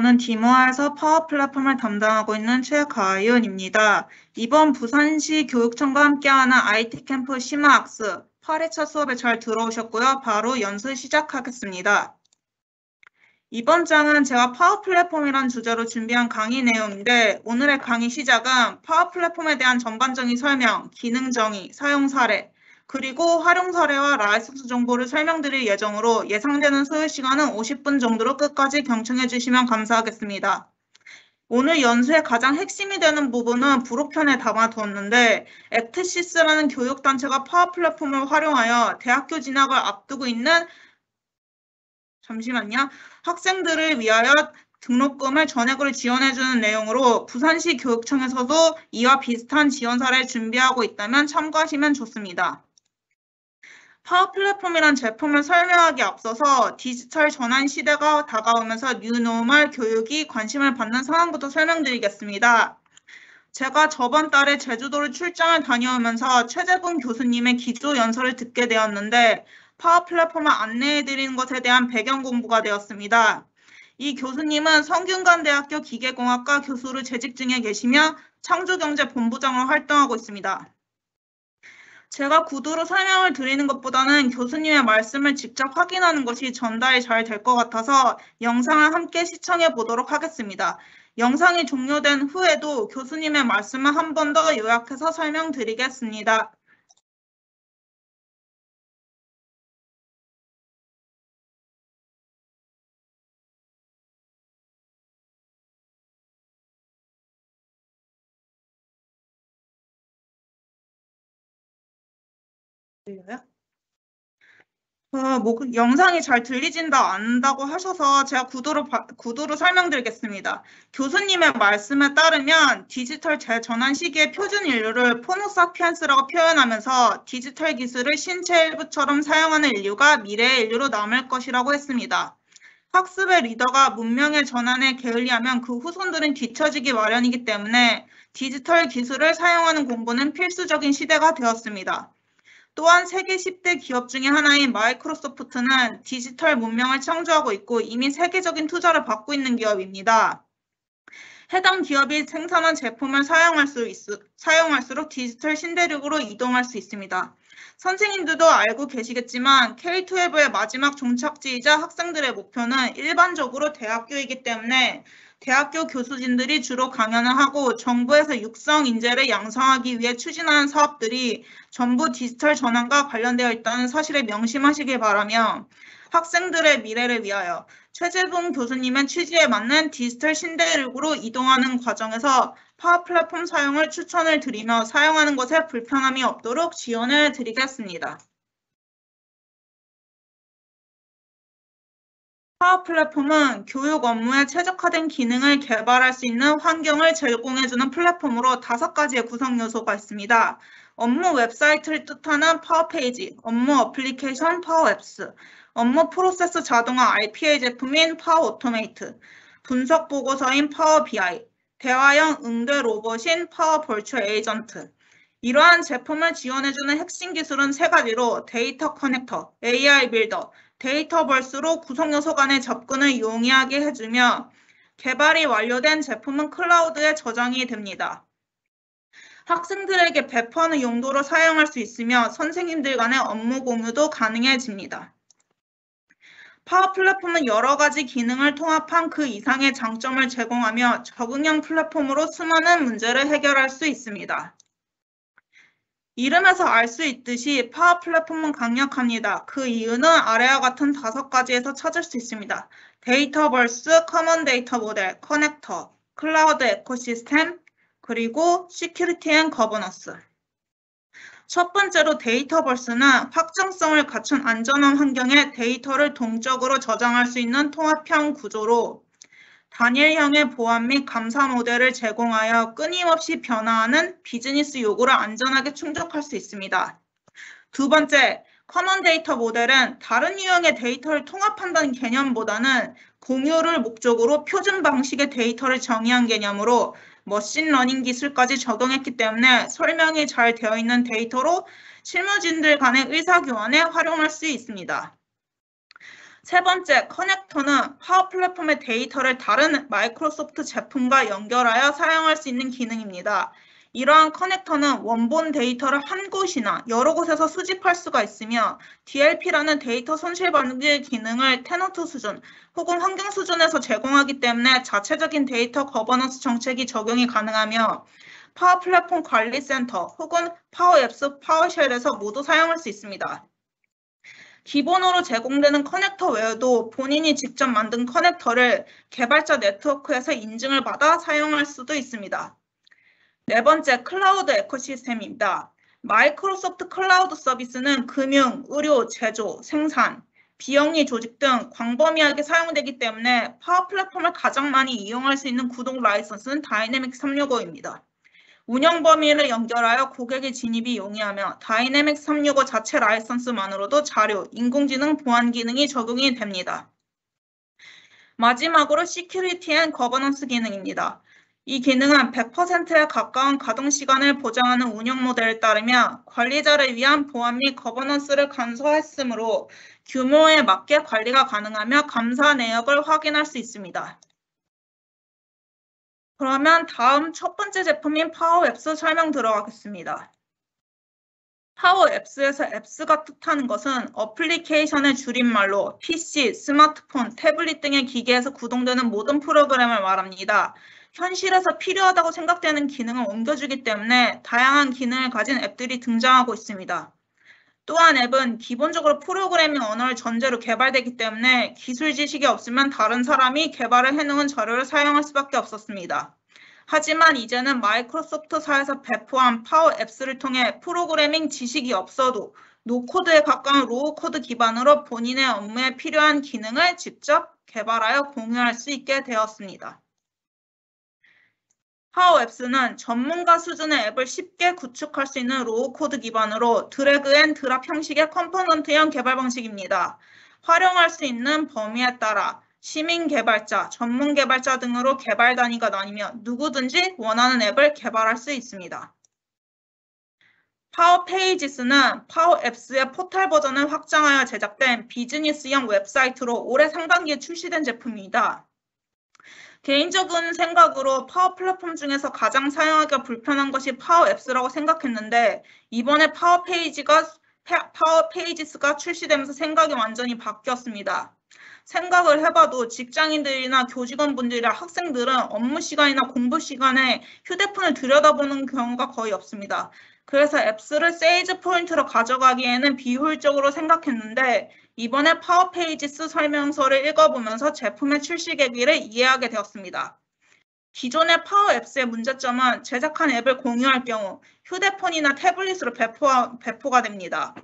저는 디모아에서 파워 플랫폼을 담당하고 있는 최가윤입니다. 이번 부산시 교육청과 함께하는 IT 캠프 심화학습 8회차 수업에 잘 들어오셨고요. 바로 연수 시작하겠습니다. 이번 장은 제가 파워 플랫폼이란 주제로 준비한 강의 내용인데 오늘의 강의 시작은 파워 플랫폼에 대한 전반적인 설명, 기능 정의, 사용 사례, 그리고 활용 사례와 라이선스 정보를 설명드릴 예정으로 예상되는 소요 시간은 50분 정도로 끝까지 경청해 주시면 감사하겠습니다. 오늘 연수의 가장 핵심이 되는 부분은 부록편에 담아두었는데 액트시스라는 교육단체가 파워 플랫폼을 활용하여 대학교 진학을 앞두고 있는 학생들을 위하여 등록금을 전액으로 지원해주는 내용으로 부산시 교육청에서도 이와 비슷한 지원 사례를 준비하고 있다면 참고하시면 좋습니다. 파워 플랫폼이란 제품을 설명하기 앞서서 디지털 전환 시대가 다가오면서 뉴노멀 교육이 관심을 받는 상황부터 설명드리겠습니다. 제가 저번 달에 제주도를 출장을 다녀오면서 최재분 교수님의 기조 연설을 듣게 되었는데 파워 플랫폼을 안내해드리는 것에 대한 배경 공부가 되었습니다. 이 교수님은 성균관대학교 기계공학과 교수로 재직 중에 계시며 창조경제본부장으로 활동하고 있습니다. 제가 구두로 설명을 드리는 것보다는 교수님의 말씀을 직접 확인하는 것이 전달이 잘 될 것 같아서 영상을 함께 시청해 보도록 하겠습니다. 영상이 종료된 후에도 교수님의 말씀을 한 번 더 요약해서 설명드리겠습니다. 들려요? 영상이 잘 들리진다 않는다고 하셔서 제가 구도로 설명드리겠습니다. 교수님의 말씀에 따르면 디지털 재전환 시기의 표준 인류를 포노사피엔스라고 표현하면서 디지털 기술을 신체 일부처럼 사용하는 인류가 미래의 인류로 남을 것이라고 했습니다. 학습의 리더가 문명의 전환에 게을리하면 그 후손들은 뒤처지기 마련이기 때문에 디지털 기술을 사용하는 공부는 필수적인 시대가 되었습니다. 또한 세계 10대 기업 중에 하나인 마이크로소프트는 디지털 문명을 창조하고 있고 이미 세계적인 투자를 받고 있는 기업입니다. 해당 기업이 생산한 제품을 사용할수록 디지털 신대륙으로 이동할 수 있습니다. 선생님들도 알고 계시겠지만 K-12의 마지막 종착지이자 학생들의 목표는 일반적으로 대학교이기 때문에 대학교 교수진들이 주로 강연을 하고 정부에서 육성 인재를 양성하기 위해 추진하는 사업들이 전부 디지털 전환과 관련되어 있다는 사실을 명심하시길 바라며 학생들의 미래를 위하여 최재봉 교수님의 취지에 맞는 디지털 신대륙으로 이동하는 과정에서 파워 플랫폼 사용을 추천을 드리며 사용하는 것에 불편함이 없도록 지원을 드리겠습니다. 파워 플랫폼은 교육 업무에 최적화된 기능을 개발할 수 있는 환경을 제공해주는 플랫폼으로 5가지의 구성 요소가 있습니다. 업무 웹사이트를 뜻하는 파워 페이지, 업무 어플리케이션 파워 앱스, 업무 프로세스 자동화 RPA 제품인 파워 오토메이트, 분석 보고서인 파워 BI, 대화형 응대 로봇인 파워 버추얼 에이전트. 이러한 제품을 지원해주는 핵심 기술은 3가지로 데이터 커넥터, AI 빌더, 데이터벌스로 구성 요소 간의 접근을 용이하게 해주며 개발이 완료된 제품은 클라우드에 저장이 됩니다. 학생들에게 배포하는 용도로 사용할 수 있으며 선생님들 간의 업무 공유도 가능해집니다. 파워 플랫폼은 여러 가지 기능을 통합한 그 이상의 장점을 제공하며 적응형 플랫폼으로 수많은 문제를 해결할 수 있습니다. 이름에서 알 수 있듯이 파워 플랫폼은 강력합니다. 그 이유는 아래와 같은 5가지에서 찾을 수 있습니다. 데이터벌스, 커먼 데이터 모델, 커넥터, 클라우드 에코시스템, 그리고 시큐리티 앤 거버넌스. 첫 번째로 데이터벌스는 확정성을 갖춘 안전한 환경에 데이터를 동적으로 저장할 수 있는 통합형 구조로 단일형의 보안 및 감사 모델을 제공하여 끊임없이 변화하는 비즈니스 요구를 안전하게 충족할 수 있습니다. 두 번째, 커먼 데이터 모델은 다른 유형의 데이터를 통합한다는 개념보다는 공유를 목적으로 표준 방식의 데이터를 정의한 개념으로 머신러닝 기술까지 적용했기 때문에 설명이 잘 되어 있는 데이터로 실무진들 간의 의사교환에 활용할 수 있습니다. 세 번째, 커넥터는 파워 플랫폼의 데이터를 다른 마이크로소프트 제품과 연결하여 사용할 수 있는 기능입니다. 이러한 커넥터는 원본 데이터를 한 곳이나 여러 곳에서 수집할 수가 있으며 DLP라는 데이터 손실 방지 기능을 테너트 수준 혹은 환경 수준에서 제공하기 때문에 자체적인 데이터 거버넌스 정책이 적용이 가능하며 파워 플랫폼 관리 센터 혹은 파워 앱스 파워쉘에서 모두 사용할 수 있습니다. 기본으로 제공되는 커넥터 외에도 본인이 직접 만든 커넥터를 개발자 네트워크에서 인증을 받아 사용할 수도 있습니다. 네 번째, 클라우드 에코시스템입니다. 마이크로소프트 클라우드 서비스는 금융, 의료, 제조, 생산, 비영리 조직 등 광범위하게 사용되기 때문에 파워 플랫폼을 가장 많이 이용할 수 있는 구독 라이선스는 다이내믹 365입니다. 운영 범위를 연결하여 고객의 진입이 용이하며 다이내믹 365 자체 라이선스만으로도 자료, 인공지능 보안 기능이 적용이 됩니다. 마지막으로 시큐리티 앤 거버넌스 기능입니다. 이 기능은 100%에 가까운 가동 시간을 보장하는 운영 모델에 따르며 관리자를 위한 보안 및 거버넌스를 간소화했으므로 규모에 맞게 관리가 가능하며 감사 내역을 확인할 수 있습니다. 그러면 다음 첫 번째 제품인 파워 앱스 설명 들어가겠습니다. 파워 앱스에서 앱스가 뜻하는 것은 어플리케이션의 줄임말로 PC, 스마트폰, 태블릿 등의 기기에서 구동되는 모든 프로그램을 말합니다. 현실에서 필요하다고 생각되는 기능을 옮겨주기 때문에 다양한 기능을 가진 앱들이 등장하고 있습니다. 또한 앱은 기본적으로 프로그래밍 언어를 전제로 개발되기 때문에 기술 지식이 없으면 다른 사람이 개발을 해놓은 자료를 사용할 수밖에 없었습니다. 하지만 이제는 마이크로소프트사에서 배포한 파워 앱스를 통해 프로그래밍 지식이 없어도 노코드에 가까운 로우 코드 기반으로 본인의 업무에 필요한 기능을 직접 개발하여 공유할 수 있게 되었습니다. 파워 앱스는 전문가 수준의 앱을 쉽게 구축할 수 있는 로우 코드 기반으로 드래그 앤 드랍 형식의 컴포넌트형 개발 방식입니다. 활용할 수 있는 범위에 따라 시민 개발자, 전문 개발자 등으로 개발 단위가 나뉘며 누구든지 원하는 앱을 개발할 수 있습니다. 파워 페이지스는 파워 앱스의 포털 버전을 확장하여 제작된 비즈니스형 웹사이트로 올해 상반기에 출시된 제품입니다. 개인적인 생각으로 파워 플랫폼 중에서 가장 사용하기가 불편한 것이 파워 앱스라고 생각했는데 이번에 파워 페이지스가 출시되면서 생각이 완전히 바뀌었습니다. 생각을 해봐도 직장인들이나 교직원분들이나 학생들은 업무 시간이나 공부 시간에 휴대폰을 들여다보는 경우가 거의 없습니다. 그래서 앱스를 세이즈 포인트로 가져가기에는 비효율적으로 생각했는데 이번에 파워 페이지스 설명서를 읽어보면서 제품의 출시 계기를 이해하게 되었습니다. 기존의 파워 앱스의 문제점은 제작한 앱을 공유할 경우 휴대폰이나 태블릿으로 배포가 됩니다.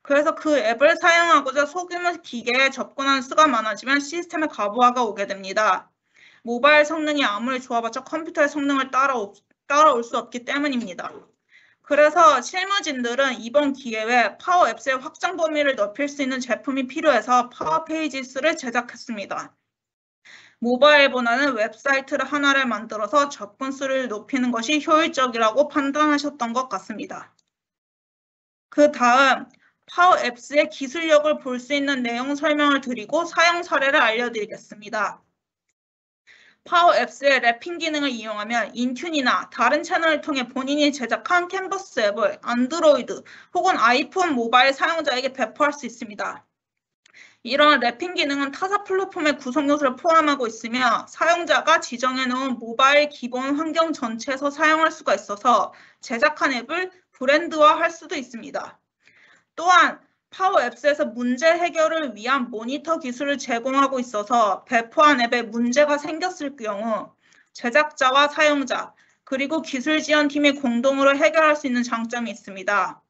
그래서 그 앱을 사용하고자 소규모 기계에 접근하는 수가 많아지면 시스템에 가부하가 오게 됩니다. 모바일 성능이 아무리 좋아봤자 컴퓨터의 성능을 따라올 수 없기 때문입니다. 그래서 실무진들은 이번 기회에 파워 앱스의 확장 범위를 넓힐 수 있는 제품이 필요해서 파워 페이지스를 제작했습니다. 모바일보다는 웹사이트를 하나를 만들어서 접근수를 높이는 것이 효율적이라고 판단하셨던 것 같습니다. 그 다음 파워 앱스의 기술력을 볼 수 있는 내용 설명을 드리고 사용 사례를 알려드리겠습니다. 파워 앱스의 랩핑 기능을 이용하면 인튠이나 다른 채널을 통해 본인이 제작한 캔버스 앱을 안드로이드 혹은 아이폰 모바일 사용자에게 배포할 수 있습니다. 이런 랩핑 기능은 타사 플랫폼의 구성 요소를 포함하고 있으며 사용자가 지정해놓은 모바일 기본 환경 전체에서 사용할 수가 있어서 제작한 앱을 브랜드화할 수도 있습니다. 또한 파워 앱스에서 문제 해결을 위한 모니터 기술을 제공하고 있어서 배포한 앱에 문제가 생겼을 경우 제작자와 사용자 그리고 기술 지원팀이 공동으로 해결할 수 있는 장점이 있습니다.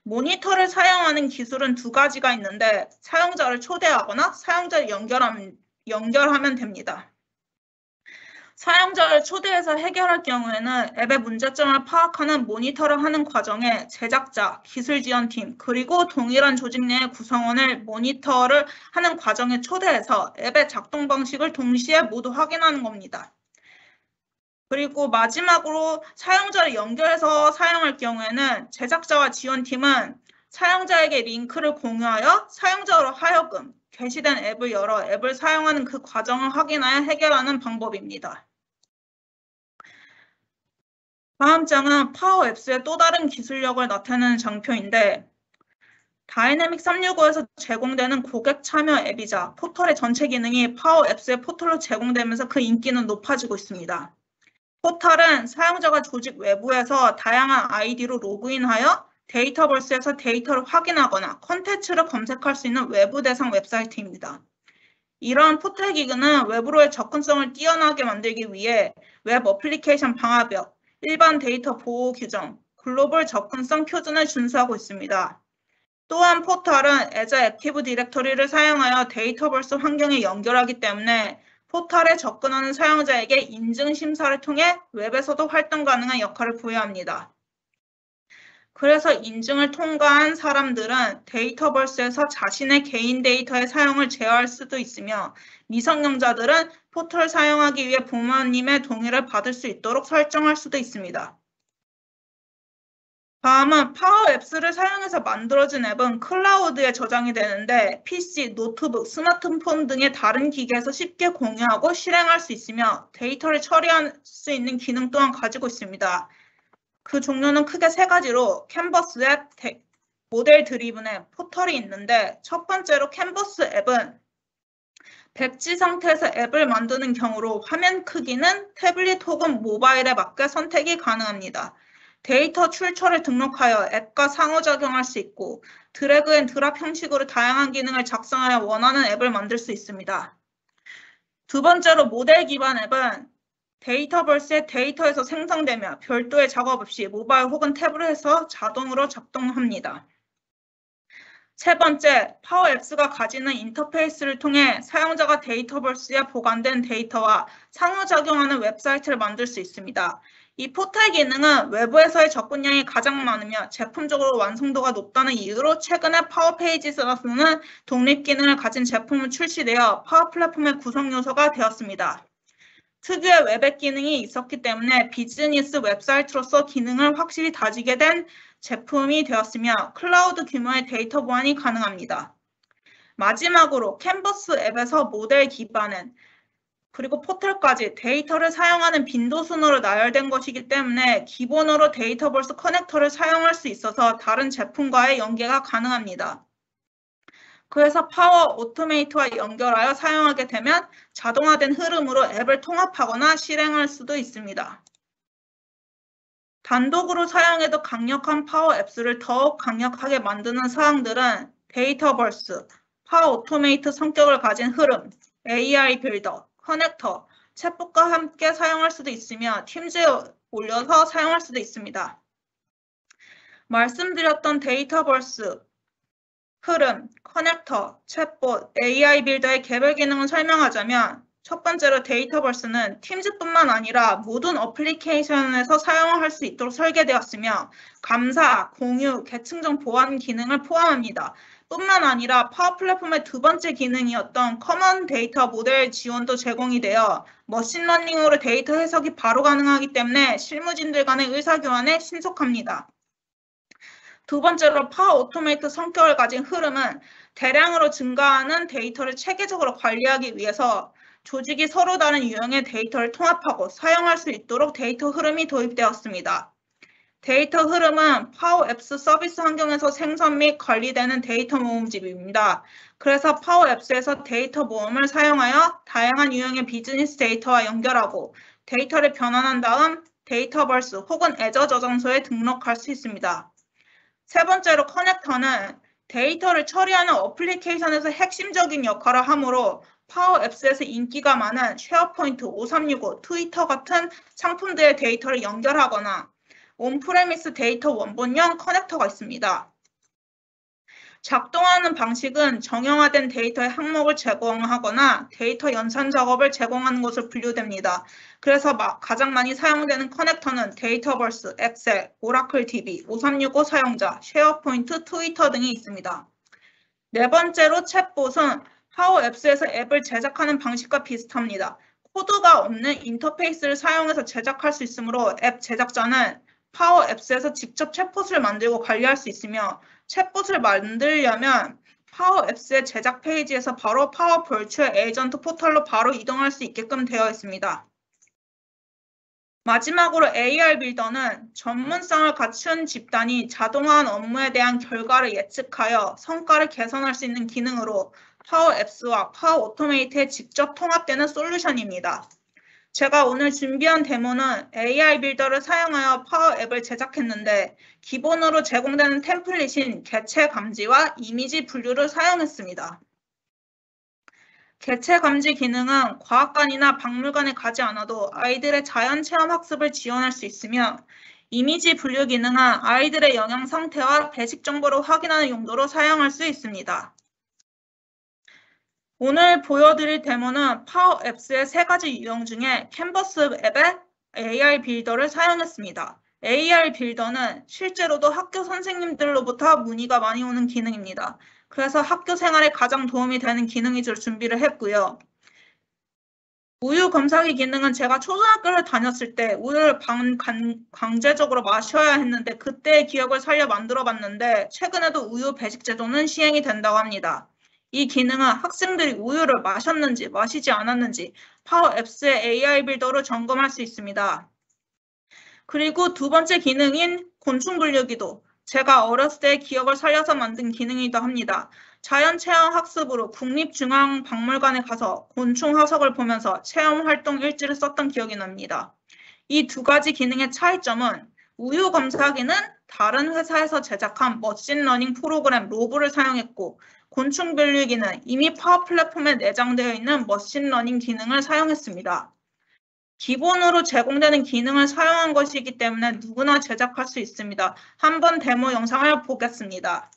모니터를 사용하는 기술은 두 가지가 있는데 사용자를 초대하거나 사용자를 연결하면 됩니다. 사용자를 초대해서 해결할 경우에는 앱의 문제점을 파악하는 모니터를 하는 과정에 제작자, 기술지원팀, 그리고 동일한 조직 내의 구성원을 모니터를 하는 과정에 초대해서 앱의 작동 방식을 동시에 모두 확인하는 겁니다. 그리고 마지막으로 사용자를 연결해서 사용할 경우에는 제작자와 지원팀은 사용자에게 링크를 공유하여 사용자로 하여금 게시된 앱을 열어 앱을 사용하는 그 과정을 확인하여 해결하는 방법입니다. 다음 장은 파워 앱스의 또 다른 기술력을 나타내는 장표인데 다이내믹 365에서 제공되는 고객 참여 앱이자 포털의 전체 기능이 파워 앱스의 포털로 제공되면서 그 인기는 높아지고 있습니다. 포털은 사용자가 조직 외부에서 다양한 아이디로 로그인하여 데이터버스에서 데이터를 확인하거나 콘텐츠를 검색할 수 있는 외부 대상 웹사이트입니다. 이러한 포털 기능은 외부로의 접근성을 뛰어나게 만들기 위해 웹 어플리케이션 방화벽, 일반 데이터 보호 규정, 글로벌 접근성 표준을 준수하고 있습니다. 또한 포털은 As 액티브 디렉터리를 사용하여 데이터버스 환경에 연결하기 때문에 포털에 접근하는 사용자에게 인증 심사를 통해 웹에서도 활동 가능한 역할을 부여합니다. 그래서 인증을 통과한 사람들은 데이터버스에서 자신의 개인 데이터의 사용을 제어할 수도 있으며 미성년자들은 포털 사용하기 위해 부모님의 동의를 받을 수 있도록 설정할 수도 있습니다. 다음은 파워 앱스를 사용해서 만들어진 앱은 클라우드에 저장이 되는데 PC, 노트북, 스마트폰 등의 다른 기기에서 쉽게 공유하고 실행할 수 있으며 데이터를 처리할 수 있는 기능 또한 가지고 있습니다. 그 종류는 크게 세 가지로 캔버스 앱, 모델 드리븐 앱, 포털이 있는데 첫 번째로 캔버스 앱은 백지 상태에서 앱을 만드는 경우로 화면 크기는 태블릿 혹은 모바일에 맞게 선택이 가능합니다. 데이터 출처를 등록하여 앱과 상호작용할 수 있고 드래그 앤 드랍 형식으로 다양한 기능을 작성하여 원하는 앱을 만들 수 있습니다. 두 번째로 모델 기반 앱은 데이터버스의 데이터에서 생성되며 별도의 작업 없이 모바일 혹은 태블릿에서 자동으로 작동합니다. 세 번째, 파워 앱스가 가지는 인터페이스를 통해 사용자가 데이터버스에 보관된 데이터와 상호작용하는 웹사이트를 만들 수 있습니다. 이 포털 기능은 외부에서의 접근량이 가장 많으며 제품적으로 완성도가 높다는 이유로 최근에 파워 페이지스라는 독립 기능을 가진 제품을 출시되어 파워 플랫폼의 구성 요소가 되었습니다. 특유의 웹앱 기능이 있었기 때문에 비즈니스 웹사이트로서 기능을 확실히 다지게 된 제품이 되었으며 클라우드 규모의 데이터 보안이 가능합니다. 마지막으로 캔버스 앱에서 모델 기반은 그리고 포털까지 데이터를 사용하는 빈도 순으로 나열된 것이기 때문에 기본으로 데이터버스 커넥터를 사용할 수 있어서 다른 제품과의 연계가 가능합니다. 그래서 파워 오토메이트와 연결하여 사용하게 되면 자동화된 흐름으로 앱을 통합하거나 실행할 수도 있습니다. 단독으로 사용해도 강력한 파워 앱스를 더욱 강력하게 만드는 사항들은 데이터버스, 파워 오토메이트 성격을 가진 흐름, AI 빌더, 커넥터, 챗봇과 함께 사용할 수도 있으며 팀즈에 올려서 사용할 수도 있습니다. 말씀드렸던 데이터버스, 흐름, 커넥터, 챗봇, AI 빌더의 개별 기능을 설명하자면 첫 번째로 데이터버스는 팀즈뿐만 아니라 모든 어플리케이션에서 사용할 수 있도록 설계되었으며 감사, 공유, 계층정 보안 기능을 포함합니다. 뿐만 아니라 파워 플랫폼의 두 번째 기능이었던 커먼 데이터 모델 지원도 제공이 되어 머신러닝으로 데이터 해석이 바로 가능하기 때문에 실무진들 간의 의사교환에 신속합니다. 두 번째로 파워 오토메이트 성격을 가진 흐름은 대량으로 증가하는 데이터를 체계적으로 관리하기 위해서 조직이 서로 다른 유형의 데이터를 통합하고 사용할 수 있도록 데이터 흐름이 도입되었습니다. 데이터 흐름은 파워 앱스 서비스 환경에서 생성 및 관리되는 데이터 모음집입니다. 그래서 파워 앱스에서 데이터 모음을 사용하여 다양한 유형의 비즈니스 데이터와 연결하고 데이터를 변환한 다음 데이터버스 혹은 애저 저장소에 등록할 수 있습니다. 세 번째로 커넥터는 데이터를 처리하는 어플리케이션에서 핵심적인 역할을 하므로 파워 앱스에서 인기가 많은 쉐어포인트, 5365, 트위터 같은 상품들의 데이터를 연결하거나 온프레미스 데이터 원본형 커넥터가 있습니다. 작동하는 방식은 정형화된 데이터의 항목을 제공하거나 데이터 연산 작업을 제공하는 것으로 분류됩니다. 그래서 가장 많이 사용되는 커넥터는 데이터버스, 엑셀, 오라클 DB, 5365 사용자, 쉐어포인트, 트위터 등이 있습니다. 네 번째로 챗봇은 파워 앱스에서 앱을 제작하는 방식과 비슷합니다. 코드가 없는 인터페이스를 사용해서 제작할 수 있으므로 앱 제작자는 파워 앱스에서 직접 챗봇을 만들고 관리할 수 있으며 챗봇을 만들려면 파워 앱스의 제작 페이지에서 바로 파워 벌추얼 에이전트 포털로 바로 이동할 수 있게끔 되어 있습니다. 마지막으로 AR 빌더는 전문성을 갖춘 집단이 자동화한 업무에 대한 결과를 예측하여 성과를 개선할 수 있는 기능으로 파워 앱스와 파워 오토메이트에 직접 통합되는 솔루션입니다. 제가 오늘 준비한 데모는 AR 빌더를 사용하여 파워 앱을 제작했는데 기본으로 제공되는 템플릿인 개체 감지와 이미지 분류를 사용했습니다. 개체 감지 기능은 과학관이나 박물관에 가지 않아도 아이들의 자연 체험 학습을 지원할 수 있으며 이미지 분류 기능은 아이들의 영양 상태와 배식 정보를 확인하는 용도로 사용할 수 있습니다. 오늘 보여드릴 데모는 파워 앱스의 3가지 유형 중에 캔버스 앱의 AR 빌더를 사용했습니다. AR 빌더는 실제로도 학교 선생님들로부터 문의가 많이 오는 기능입니다. 그래서 학교 생활에 가장 도움이 되는 기능이죠. 준비를 했고요. 우유 검사기 기능은 제가 초등학교를 다녔을 때 우유를 강제적으로 마셔야 했는데 그때의 기억을 살려 만들어 봤는데 최근에도 우유 배식 제도는 시행이 된다고 합니다. 이 기능은 학생들이 우유를 마셨는지 마시지 않았는지 파워 앱스의 AI 빌더로 점검할 수 있습니다. 그리고 두 번째 기능인 곤충 분류기도 제가 어렸을 때 기억을 살려서 만든 기능이기도 합니다. 자연체험 학습으로 국립중앙박물관에 가서 곤충 화석을 보면서 체험활동 일지를 썼던 기억이 납니다. 이 2가지 기능의 차이점은 우유 검사기는 다른 회사에서 제작한 머신러닝 프로그램 로브를 사용했고 곤충 분류기는 이미 파워 플랫폼에 내장되어 있는 머신러닝 기능을 사용했습니다. 기본으로 제공되는 기능을 사용한 것이기 때문에 누구나 제작할 수 있습니다. 한번 데모 영상을 보겠습니다.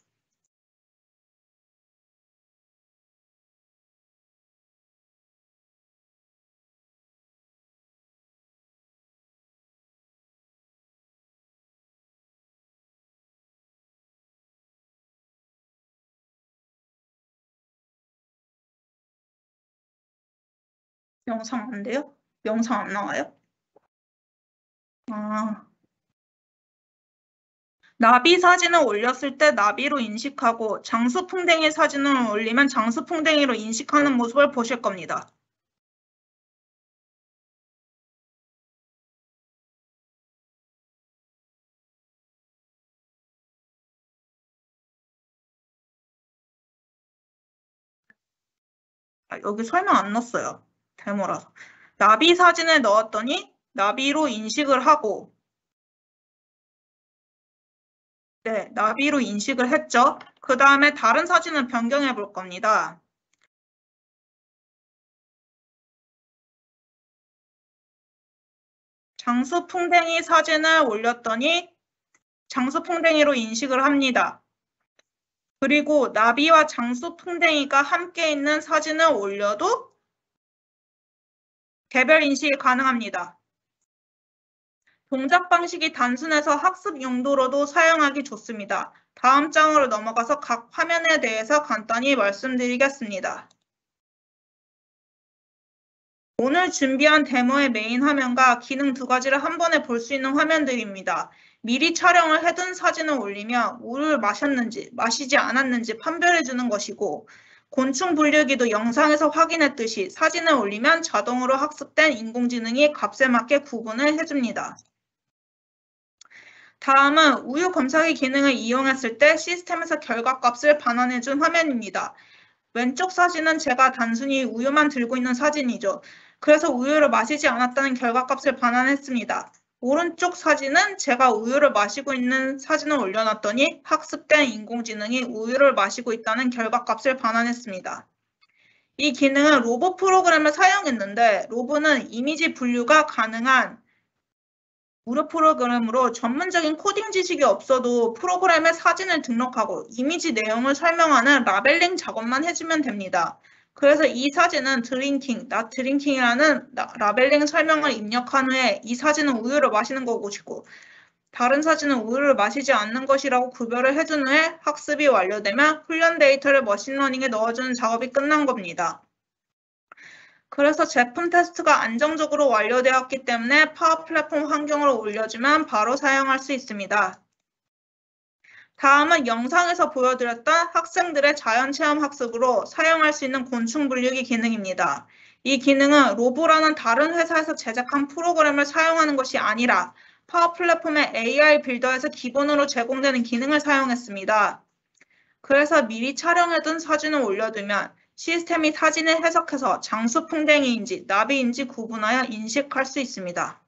영상 안 돼요? 영상 안 나와요? 나비 사진을 올렸을 때 나비로 인식하고 장수풍뎅이 사진을 올리면 장수풍뎅이로 인식하는 모습을 보실 겁니다. 여기 설명 안 넣었어요. 데모라서. 나비 사진을 넣었더니 나비로 인식을 하고 네, 나비로 인식을 했죠. 그 다음에 다른 사진을 변경해 볼 겁니다. 장수풍뎅이 사진을 올렸더니 장수풍뎅이로 인식을 합니다. 그리고 나비와 장수풍뎅이가 함께 있는 사진을 올려도 개별 인식이 가능합니다. 동작 방식이 단순해서 학습 용도로도 사용하기 좋습니다. 다음 장으로 넘어가서 각 화면에 대해서 간단히 말씀드리겠습니다. 오늘 준비한 데모의 메인 화면과 기능 2가지를 한 번에 볼 수 있는 화면들입니다. 미리 촬영을 해둔 사진을 올리며 우유를 마셨는지 마시지 않았는지 판별해주는 것이고 곤충 분류기도 영상에서 확인했듯이 사진을 올리면 자동으로 학습된 인공지능이 값에 맞게 구분을 해줍니다. 다음은 우유 검사기 기능을 이용했을 때 시스템에서 결과값을 반환해준 화면입니다. 왼쪽 사진은 제가 단순히 우유만 들고 있는 사진이죠. 그래서 우유를 마시지 않았다는 결과값을 반환했습니다. 오른쪽 사진은 제가 우유를 마시고 있는 사진을 올려놨더니 학습된 인공지능이 우유를 마시고 있다는 결과값을 반환했습니다. 이 기능은 로보 프로그램을 사용했는데 로보는 이미지 분류가 가능한 무료 프로그램으로 전문적인 코딩 지식이 없어도 프로그램에 사진을 등록하고 이미지 내용을 설명하는 라벨링 작업만 해주면 됩니다. 그래서 이 사진은 드링킹, not drinking이라는 라벨링 설명을 입력한 후에 이 사진은 우유를 마시는 것이고 다른 사진은 우유를 마시지 않는 것이라고 구별을 해준 후에 학습이 완료되면 훈련 데이터를 머신러닝에 넣어주는 작업이 끝난 겁니다. 그래서 제품 테스트가 안정적으로 완료되었기 때문에 파워 플랫폼 환경으로 올려주면 바로 사용할 수 있습니다. 다음은 영상에서 보여드렸던 학생들의 자연체험 학습으로 사용할 수 있는 곤충 분류기 기능입니다. 이 기능은 로보라는 다른 회사에서 제작한 프로그램을 사용하는 것이 아니라 파워 플랫폼의 AI 빌더에서 기본으로 제공되는 기능을 사용했습니다. 그래서 미리 촬영해둔 사진을 올려두면 시스템이 사진을 해석해서 장수풍뎅이인지 나비인지 구분하여 인식할 수 있습니다.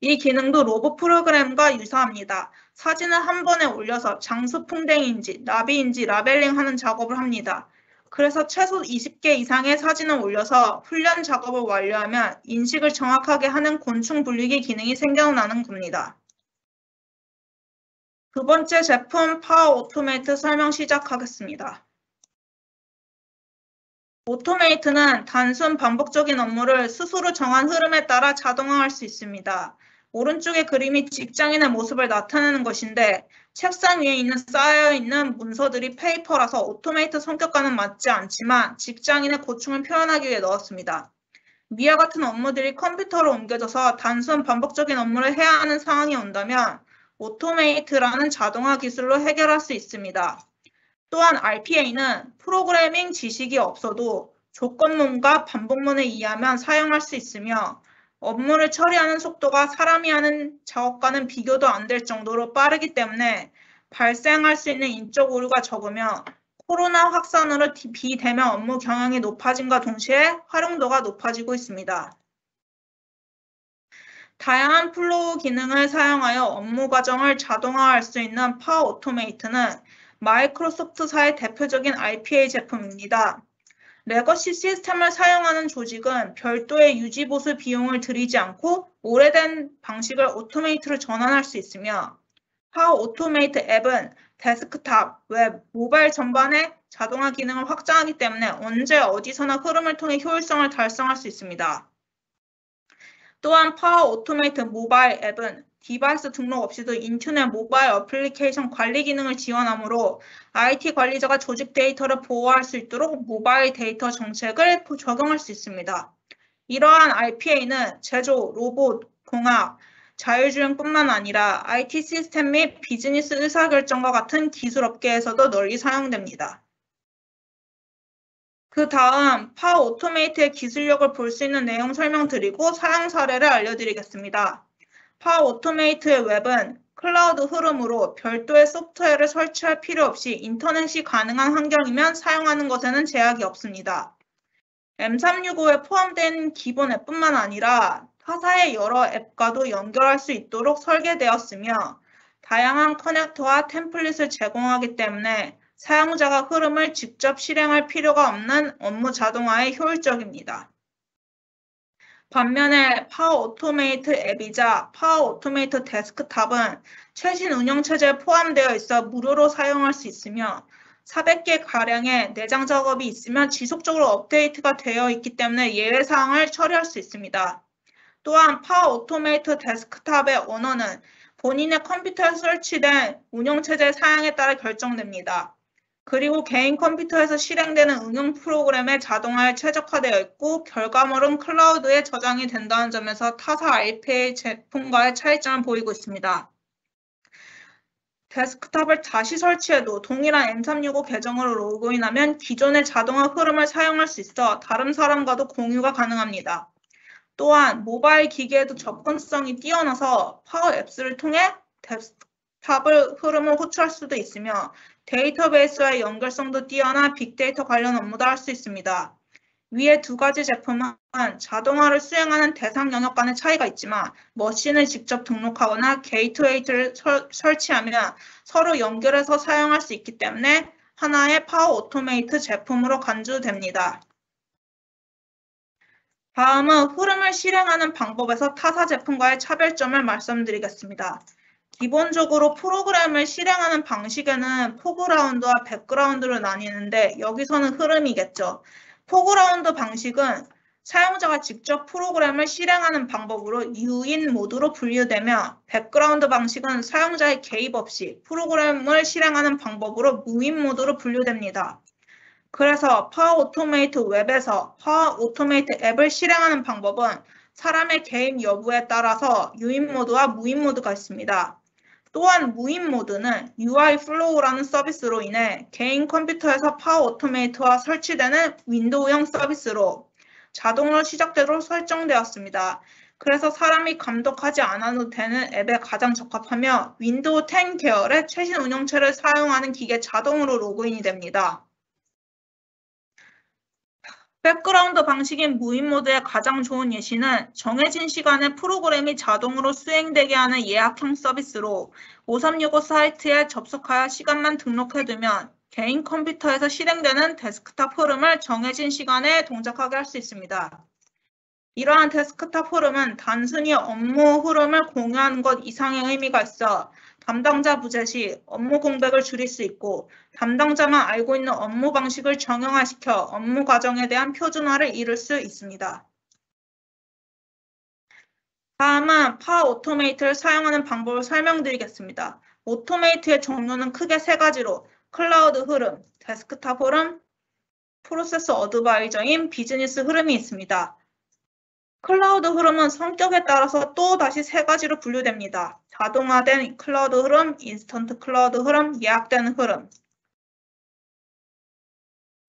이 기능도 로봇 프로그램과 유사합니다. 사진을 한 번에 올려서 장수풍뎅이인지 나비인지 라벨링하는 작업을 합니다. 그래서 최소 20개 이상의 사진을 올려서 훈련 작업을 완료하면 인식을 정확하게 하는 곤충 분류기 기능이 생겨나는 겁니다. 두 번째 제품 파워 오토메이트 설명 시작하겠습니다. 오토메이트는 단순 반복적인 업무를 스스로 정한 흐름에 따라 자동화할 수 있습니다. 오른쪽의 그림이 직장인의 모습을 나타내는 것인데 책상 위에 쌓여있는 문서들이 페이퍼라서 오토메이트 성격과는 맞지 않지만 직장인의 고충을 표현하기 위해 넣었습니다. 위와 같은 업무들이 컴퓨터로 옮겨져서 단순 반복적인 업무를 해야 하는 상황이 온다면 오토메이트라는 자동화 기술로 해결할 수 있습니다. 또한 RPA는 프로그래밍 지식이 없어도 조건문과 반복문을 이해하면 사용할 수 있으며 업무를 처리하는 속도가 사람이 하는 작업과는 비교도 안 될 정도로 빠르기 때문에 발생할 수 있는 인적 오류가 적으며 코로나 확산으로 비대면 업무 경향이 높아진과 동시에 활용도가 높아지고 있습니다. 다양한 플로우 기능을 사용하여 업무 과정을 자동화할 수 있는 파워 오토메이트는 마이크로소프트사의 대표적인 RPA 제품입니다. 레거시 시스템을 사용하는 조직은 별도의 유지보수 비용을 들이지 않고 오래된 방식을 오토메이트로 전환할 수 있으며 파워 오토메이트 앱은 데스크탑, 웹, 모바일 전반의 자동화 기능을 확장하기 때문에 언제 어디서나 흐름을 통해 효율성을 달성할 수 있습니다. 또한 파워 오토메이트 모바일 앱은 디바이스 등록 없이도 인투넷 모바일 어플리케이션 관리 기능을 지원하므로 IT 관리자가 조직 데이터를 보호할 수 있도록 모바일 데이터 정책을 적용할 수 있습니다. 이러한 RPA는 제조, 로봇, 공학, 자율주행뿐만 아니라 IT 시스템 및 비즈니스 의사결정과 같은 기술 업계에서도 널리 사용됩니다. 그 다음 파워 오토메이트의 기술력을 볼 수 있는 내용 설명드리고 사용 사례를 알려드리겠습니다. 파워 오토메이트의 웹은 클라우드 흐름으로 별도의 소프트웨어를 설치할 필요 없이 인터넷이 가능한 환경이면 사용하는 것에는 제약이 없습니다. M365에 포함된 기본 앱뿐만 아니라 타사의 여러 앱과도 연결할 수 있도록 설계되었으며 다양한 커넥터와 템플릿을 제공하기 때문에 사용자가 흐름을 직접 실행할 필요가 없는 업무 자동화에 효율적입니다. 반면에 파워 오토메이트 앱이자 파워 오토메이트 데스크탑은 최신 운영체제에 포함되어 있어 무료로 사용할 수 있으며 400개가량의 내장 작업이 있으면 지속적으로 업데이트가 되어 있기 때문에 예외사항을 처리할 수 있습니다. 또한 파워 오토메이트 데스크탑의 언어는 본인의 컴퓨터에 설치된 운영체제 사양에 따라 결정됩니다. 그리고 개인 컴퓨터에서 실행되는 응용 프로그램의 자동화에 최적화되어 있고 결과물은 클라우드에 저장이 된다는 점에서 타사 RPA 제품과의 차이점을 보이고 있습니다. 데스크탑을 다시 설치해도 동일한 M365 계정으로 로그인하면 기존의 자동화 흐름을 사용할 수 있어 다른 사람과도 공유가 가능합니다. 또한 모바일 기기에도 접근성이 뛰어나서 파워 앱스를 통해 데스크탑을 흐름을 호출할 수도 있으며 데이터베이스와의 연결성도 뛰어나 빅데이터 관련 업무도 할 수 있습니다. 위의 두 가지 제품은 자동화를 수행하는 대상 영역 간의 차이가 있지만 머신을 직접 등록하거나 게이트웨이를 설치하면 서로 연결해서 사용할 수 있기 때문에 하나의 파워 오토메이트 제품으로 간주됩니다. 다음은 흐름을 실행하는 방법에서 타사 제품과의 차별점을 말씀드리겠습니다. 기본적으로 프로그램을 실행하는 방식에는 포그라운드와 백그라운드로 나뉘는데 여기서는 흐름이겠죠. 포그라운드 방식은 사용자가 직접 프로그램을 실행하는 방법으로 유인 모드로 분류되며 백그라운드 방식은 사용자의 개입 없이 프로그램을 실행하는 방법으로 무인 모드로 분류됩니다. 그래서 파워 오토메이트 웹에서 파워 오토메이트 앱을 실행하는 방법은 사람의 개입 여부에 따라서 유인 모드와 무인 모드가 있습니다. 또한 무인 모드는 UI 플로우라는 서비스로 인해 개인 컴퓨터에서 파워 오토메이트와 설치되는 윈도우형 서비스로 자동으로 시작되도록 설정되었습니다. 그래서 사람이 감독하지 않아도 되는 앱에 가장 적합하며 윈도우 10 계열의 최신 운영체를 사용하는 기기에 자동으로 로그인이 됩니다. 백그라운드 방식인 무인 모드의 가장 좋은 예시는 정해진 시간에 프로그램이 자동으로 수행되게 하는 예약형 서비스로 5365 사이트에 접속하여 시간만 등록해두면 개인 컴퓨터에서 실행되는 데스크탑 흐름을 정해진 시간에 동작하게 할 수 있습니다. 이러한 데스크탑 흐름은 단순히 업무 흐름을 공유하는 것 이상의 의미가 있어 담당자 부재 시 업무 공백을 줄일 수 있고 담당자만 알고 있는 업무 방식을 정형화시켜 업무 과정에 대한 표준화를 이룰 수 있습니다. 다음은 파워 오토메이트를 사용하는 방법을 설명드리겠습니다. 오토메이트의 종류는 크게 세 가지로 클라우드 흐름, 데스크탑 흐름, 프로세스 어드바이저인 비즈니스 흐름이 있습니다. 클라우드 흐름은 성격에 따라서 또 다시 세 가지로 분류됩니다. 자동화된 클라우드 흐름, 인스턴트 클라우드 흐름, 예약된 흐름.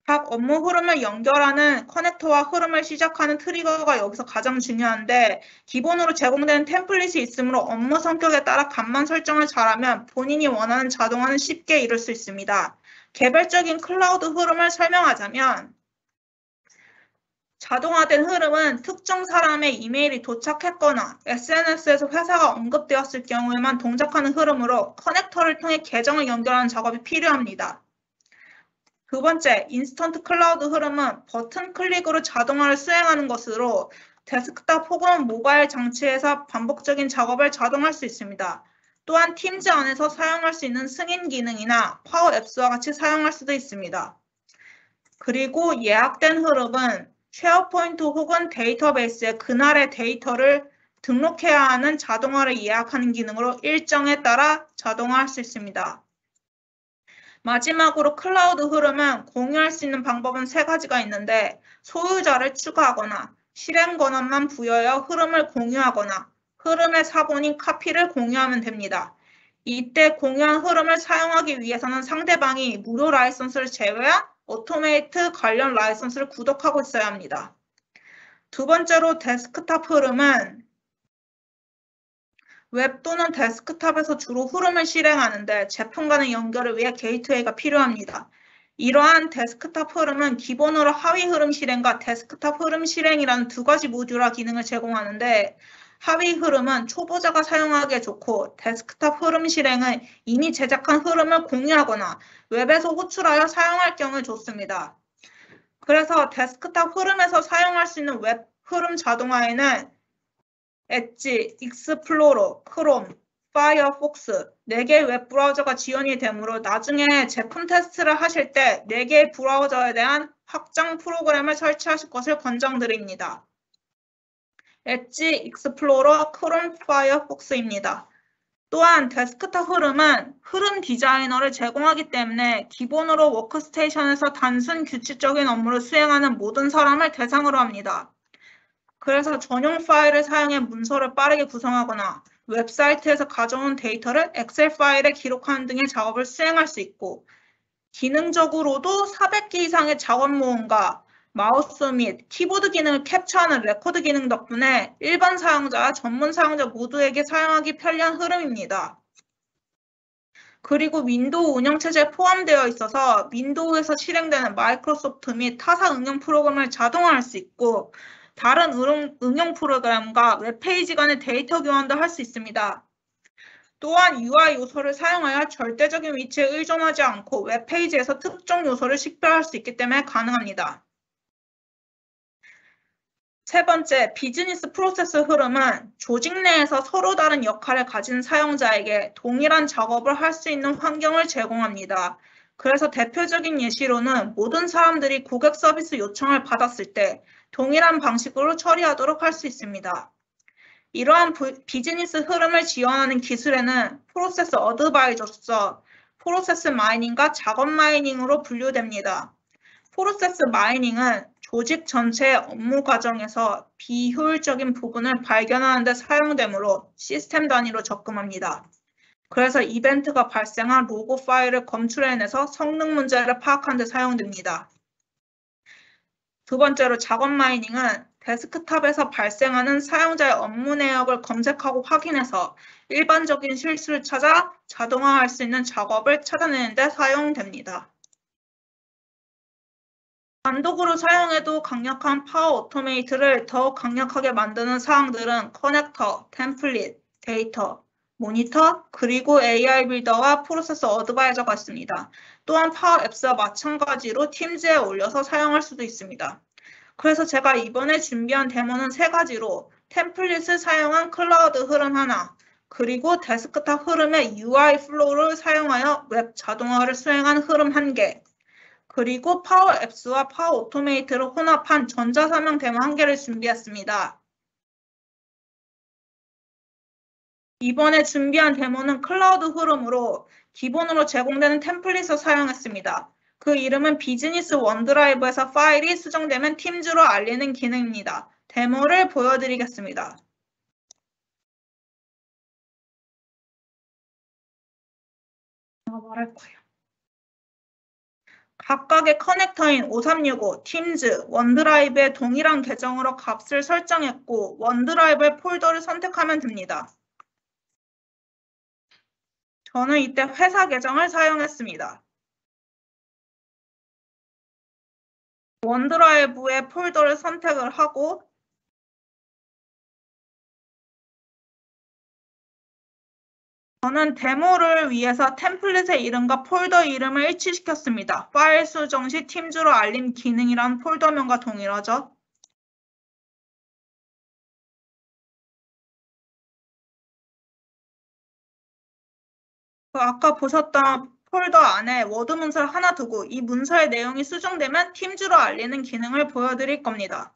각 업무 흐름을 연결하는 커넥터와 흐름을 시작하는 트리거가 여기서 가장 중요한데 기본으로 제공되는 템플릿이 있으므로 업무 성격에 따라 값만 설정을 잘하면 본인이 원하는 자동화는 쉽게 이룰 수 있습니다. 개별적인 클라우드 흐름을 설명하자면 자동화된 흐름은 특정 사람의 이메일이 도착했거나 SNS에서 회사가 언급되었을 경우에만 동작하는 흐름으로 커넥터를 통해 계정을 연결하는 작업이 필요합니다. 두 번째, 인스턴트 클라우드 흐름은 버튼 클릭으로 자동화를 수행하는 것으로 데스크탑 혹은 모바일 장치에서 반복적인 작업을 자동화할 수 있습니다. 또한 팀즈 안에서 사용할 수 있는 승인 기능이나 파워 앱스와 같이 사용할 수도 있습니다. 그리고 예약된 흐름은 쉐어포인트 혹은 데이터베이스에 그날의 데이터를 등록해야 하는 자동화를 예약하는 기능으로 일정에 따라 자동화할 수 있습니다. 마지막으로 클라우드 흐름은 공유할 수 있는 방법은 세 가지가 있는데 소유자를 추가하거나 실행 권한만 부여하여 흐름을 공유하거나 흐름의 사본인 카피를 공유하면 됩니다. 이때 공유한 흐름을 사용하기 위해서는 상대방이 무료 라이선스를 제외한 오토메이트 관련 라이선스를 구독하고 있어야 합니다. 두 번째로 데스크탑 흐름은 웹 또는 데스크탑에서 주로 흐름을 실행하는데 제품과의 연결을 위해 게이트웨이가 필요합니다. 이러한 데스크탑 흐름은 기본으로 하위 흐름 실행과 데스크탑 흐름 실행이라는 두 가지 모듈화 기능을 제공하는데 하위 흐름은 초보자가 사용하기에 좋고 데스크탑 흐름 실행은 이미 제작한 흐름을 공유하거나 웹에서 호출하여 사용할 경우에 좋습니다. 그래서 데스크탑 흐름에서 사용할 수 있는 웹 흐름 자동화에는 엣지, 익스플로러, 크롬, 파이어폭스 4개의 웹 브라우저가 지원이 되므로 나중에 제품 테스트를 하실 때 4개의 브라우저에 대한 확장 프로그램을 설치하실 것을 권장드립니다. 엣지, 익스플로러, 크롬, 파이어폭스입니다. 또한 데스크탑 흐름은 흐름 디자이너를 제공하기 때문에 기본으로 워크스테이션에서 단순 규칙적인 업무를 수행하는 모든 사람을 대상으로 합니다. 그래서 전용 파일을 사용해 문서를 빠르게 구성하거나 웹사이트에서 가져온 데이터를 엑셀 파일에 기록하는 등의 작업을 수행할 수 있고 기능적으로도 400개 이상의 작업 모음과 마우스 및 키보드 기능을 캡처하는 레코드 기능 덕분에 일반 사용자와 전문 사용자 모두에게 사용하기 편리한 흐름입니다. 그리고 윈도우 운영체제에 포함되어 있어서 윈도우에서 실행되는 마이크로소프트 및 타사 응용 프로그램을 자동화할 수 있고 다른 응용 프로그램과 웹페이지 간의 데이터 교환도 할 수 있습니다. 또한 UI 요소를 사용하여 절대적인 위치에 의존하지 않고 웹페이지에서 특정 요소를 식별할 수 있기 때문에 가능합니다. 세 번째, 비즈니스 프로세스 흐름은 조직 내에서 서로 다른 역할을 가진 사용자에게 동일한 작업을 할 수 있는 환경을 제공합니다. 그래서 대표적인 예시로는 모든 사람들이 고객 서비스 요청을 받았을 때 동일한 방식으로 처리하도록 할 수 있습니다. 이러한 비즈니스 흐름을 지원하는 기술에는 프로세스 어드바이저로서 프로세스 마이닝과 작업 마이닝으로 분류됩니다. 프로세스 마이닝은 조직 전체의 업무 과정에서 비효율적인 부분을 발견하는 데 사용되므로 시스템 단위로 접근합니다. 그래서 이벤트가 발생한 로고 파일을 검출해내서 성능 문제를 파악하는 데 사용됩니다. 두 번째로 작업 마이닝은 데스크탑에서 발생하는 사용자의 업무 내역을 검색하고 확인해서 일반적인 실수를 찾아 자동화할 수 있는 작업을 찾아내는 데 사용됩니다. 단독으로 사용해도 강력한 파워 오토메이트를 더욱 강력하게 만드는 사항들은 커넥터, 템플릿, 데이터, 모니터, 그리고 AI 빌더와 프로세서 어드바이저가 있습니다. 또한 파워 앱스와 마찬가지로 팀즈에 올려서 사용할 수도 있습니다. 그래서 제가 이번에 준비한 데모는 세 가지로 템플릿을 사용한 클라우드 흐름 하나, 그리고 데스크탑 흐름의 UI 플로우를 사용하여 웹 자동화를 수행한 흐름 한 개, 그리고 파워 앱스와 파워 오토메이트를 혼합한 전자사명 데모 한 개를 준비했습니다. 이번에 준비한 데모는 클라우드 흐름으로 기본으로 제공되는 템플릿을 사용했습니다. 그 이름은 비즈니스 원드라이브에서 파일이 수정되면 팀즈로 알리는 기능입니다. 데모를 보여드리겠습니다. 제가 말할 거예요. 각각의 커넥터인 5365, 팀즈, 원드라이브의 동일한 계정으로 값을 설정했고 원드라이브의 폴더를 선택하면 됩니다. 저는 이때 회사 계정을 사용했습니다. 원드라이브의 폴더를 선택을 하고 저는 데모를 위해서 템플릿의 이름과 폴더 이름을 일치시켰습니다. 파일 수정 시 팀즈로 알림 기능이란 폴더명과 동일하죠. 아까 보셨던 폴더 안에 워드 문서를 하나 두고 이 문서의 내용이 수정되면 팀즈로 알리는 기능을 보여드릴 겁니다.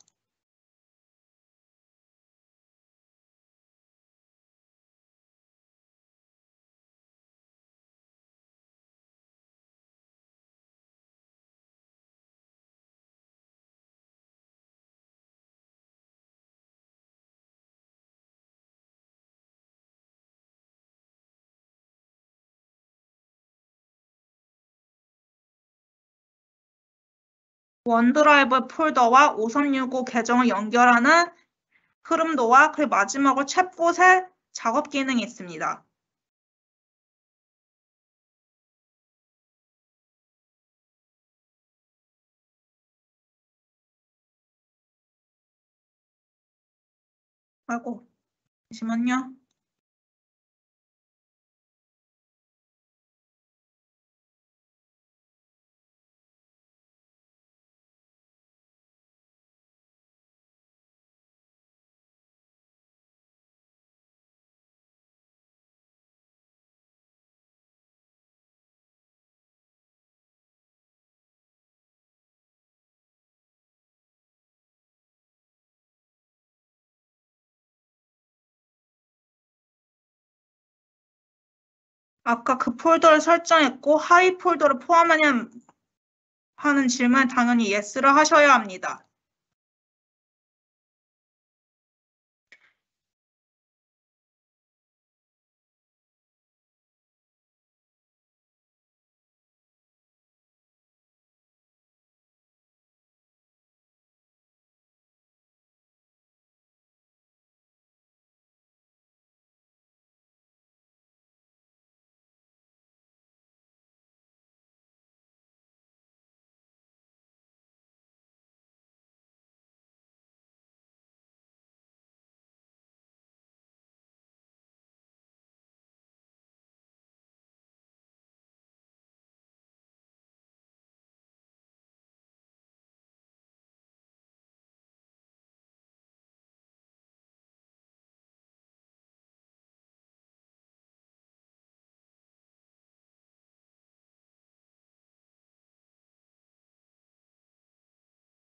원드라이브 폴더와 5365 계정을 연결하는 흐름도와 그 마지막으로 챗봇의 작업 기능이 있습니다. 아이고, 잠시만요. 아까 그 폴더를 설정했고 하위 폴더를 포함하냐 하는 질문에 당연히 yes를 하셔야 합니다.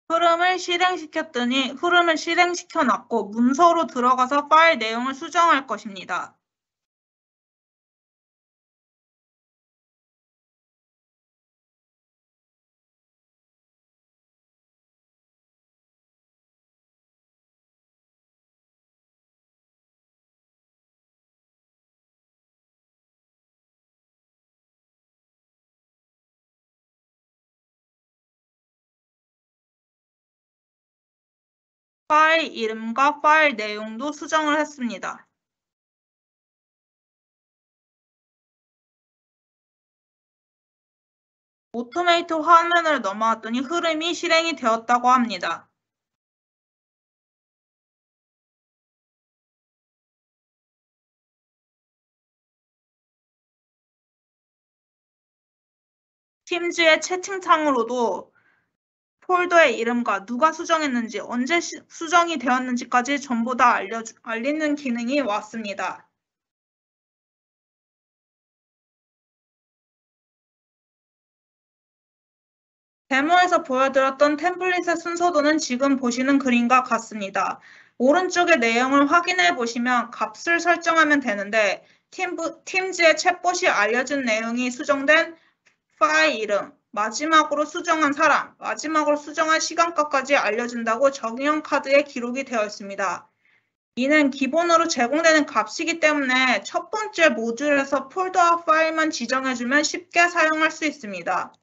흐름을 실행시켰더니 흐름을 실행시켜 놨고 문서로 들어가서 파일 내용을 수정할 것입니다. 파일 이름과 파일 내용도 수정을 했습니다. 오토메이트 화면을 넘어왔더니 흐름이 실행이 되었다고 합니다. 팀즈의 채팅창으로도 폴더의 이름과 누가 수정했는지, 언제 수정이 되었는지까지 전부 다 알리는 기능이 왔습니다. 데모에서 보여드렸던 템플릿의 순서도는 지금 보시는 그림과 같습니다. 오른쪽의 내용을 확인해 보시면 값을 설정하면 되는데 팀즈의 챗봇이 알려준 내용이 수정된 파일 이름, 마지막으로 수정한 사람, 마지막으로 수정한 시간까지 알려준다고 적용 카드에 기록이 되어 있습니다. 이는 기본으로 제공되는 값이기 때문에 첫 번째 모듈에서 폴더와 파일만 지정해주면 쉽게 사용할 수 있습니다.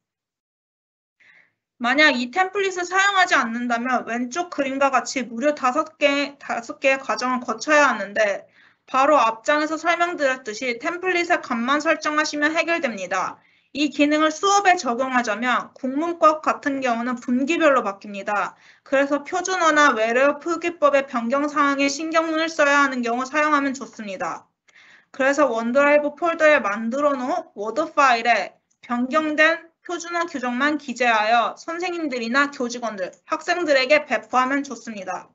만약 이 템플릿을 사용하지 않는다면 왼쪽 그림과 같이 무려 5개의 과정을 거쳐야 하는데 바로 앞장에서 설명드렸듯이 템플릿의 값만 설정하시면 해결됩니다. 이 기능을 수업에 적용하자면 국문법 같은 경우는 분기별로 바뀝니다. 그래서 표준어나 외래어 표기법의 변경 사항에 신경을 써야 하는 경우 사용하면 좋습니다. 그래서 원드라이브 폴더에 만들어 놓은 워드 파일에 변경된 표준어 규정만 기재하여 선생님들이나 교직원들, 학생들에게 배포하면 좋습니다.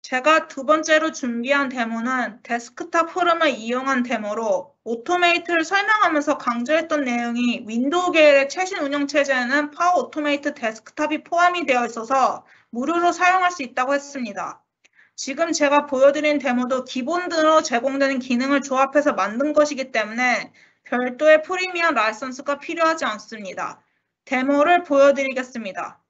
제가 두 번째로 준비한 데모는 데스크탑 흐름을 이용한 데모로 오토메이트를 설명하면서 강조했던 내용이 윈도우 계열의 최신 운영체제에는 파워 오토메이트 데스크탑이 포함이 되어 있어서 무료로 사용할 수 있다고 했습니다. 지금 제가 보여드린 데모도 기본으로 제공되는 기능을 조합해서 만든 것이기 때문에 별도의 프리미엄 라이선스가 필요하지 않습니다. 데모를 보여드리겠습니다.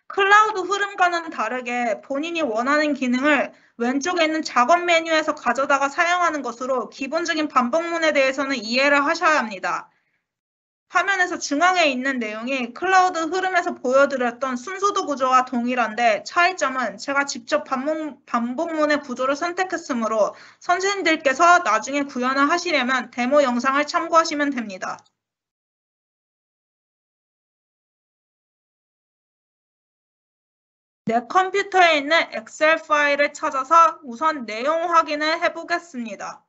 클라우드 흐름과는 다르게 본인이 원하는 기능을 왼쪽에 있는 작업 메뉴에서 가져다가 사용하는 것으로 기본적인 반복문에 대해서는 이해를 하셔야 합니다. 화면에서 중앙에 있는 내용이 클라우드 흐름에서 보여드렸던 순서도 구조와 동일한데 차이점은 제가 직접 반복문의 구조를 선택했으므로 선생님들께서 나중에 구현을 하시려면 데모 영상을 참고하시면 됩니다. 내 컴퓨터에 있는 엑셀 파일을 찾아서 우선 내용 확인을 해보겠습니다.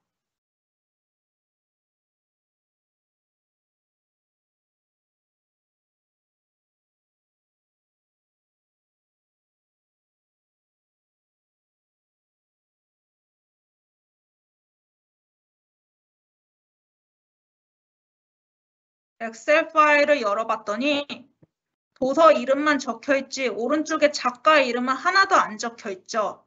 엑셀 파일을 열어봤더니 도서 이름만 적혀있지 오른쪽에 작가 이름은 하나도 안 적혀있죠.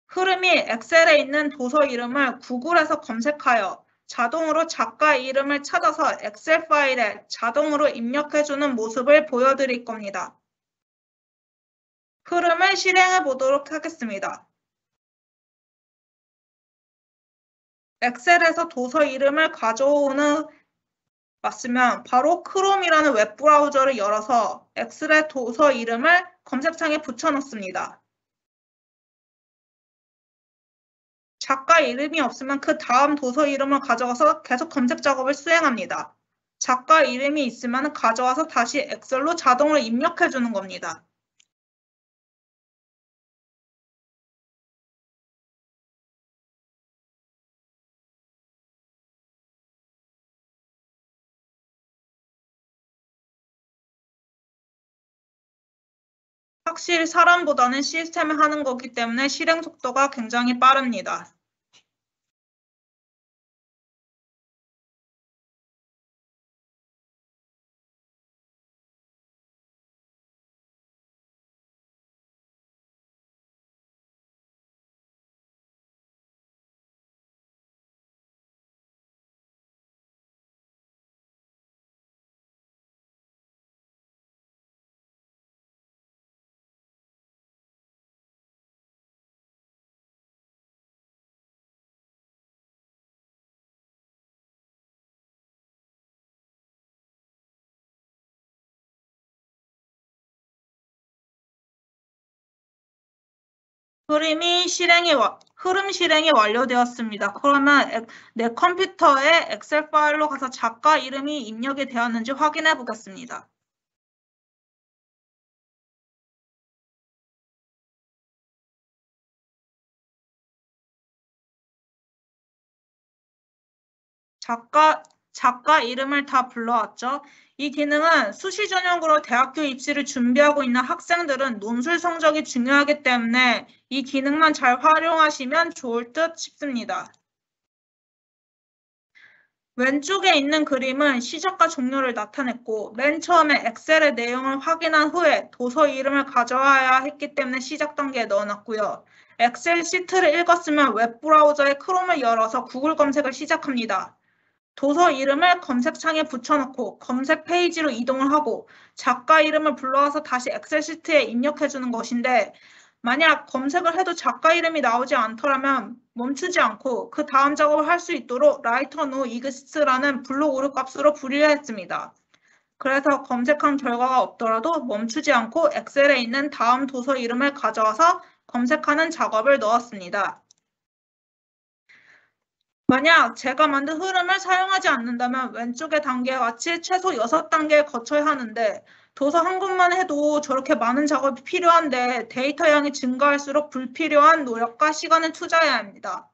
흐름이 엑셀에 있는 도서 이름을 구글에서 검색하여 자동으로 작가 이름을 찾아서 엑셀 파일에 자동으로 입력해주는 모습을 보여드릴 겁니다. 흐름을 실행해 보도록 하겠습니다. 엑셀에서 도서 이름을 가져오는 맞으면 바로 크롬이라는 웹브라우저를 열어서 엑셀의 도서 이름을 검색창에 붙여넣습니다. 작가 이름이 없으면 그 다음 도서 이름을 가져가서 계속 검색 작업을 수행합니다. 작가 이름이 있으면 가져와서 다시 엑셀로 자동으로 입력해 주는 겁니다. 확실히 사람보다는 시스템이 하는 거기 때문에 실행 속도가 굉장히 빠릅니다. 흐름 실행이 완료되었습니다. 그러면 내 컴퓨터에 엑셀 파일로 가서 작가 이름이 입력이 되었는지 확인해 보겠습니다. 작가 이름을 다 불러왔죠. 이 기능은 수시 전형으로 대학교 입시를 준비하고 있는 학생들은 논술 성적이 중요하기 때문에 이 기능만 잘 활용하시면 좋을 듯 싶습니다. 왼쪽에 있는 그림은 시작과 종료를 나타냈고 맨 처음에 엑셀의 내용을 확인한 후에 도서 이름을 가져와야 했기 때문에 시작 단계에 넣어놨고요. 엑셀 시트를 읽었으면 웹브라우저의 크롬을 열어서 구글 검색을 시작합니다. 도서 이름을 검색창에 붙여놓고 검색 페이지로 이동을 하고 작가 이름을 불러와서 다시 엑셀 시트에 입력해주는 것인데 만약 검색을 해도 작가 이름이 나오지 않더라면 멈추지 않고 그 다음 작업을 할 수 있도록 writer no exist라는 블록 오류 값으로 분리했습니다. 그래서 검색한 결과가 없더라도 멈추지 않고 엑셀에 있는 다음 도서 이름을 가져와서 검색하는 작업을 넣었습니다. 만약 제가 만든 흐름을 사용하지 않는다면 왼쪽의 단계와 같이 최소 6단계를 거쳐야 하는데 도서 한 권만 해도 저렇게 많은 작업이 필요한데 데이터 양이 증가할수록 불필요한 노력과 시간을 투자해야 합니다.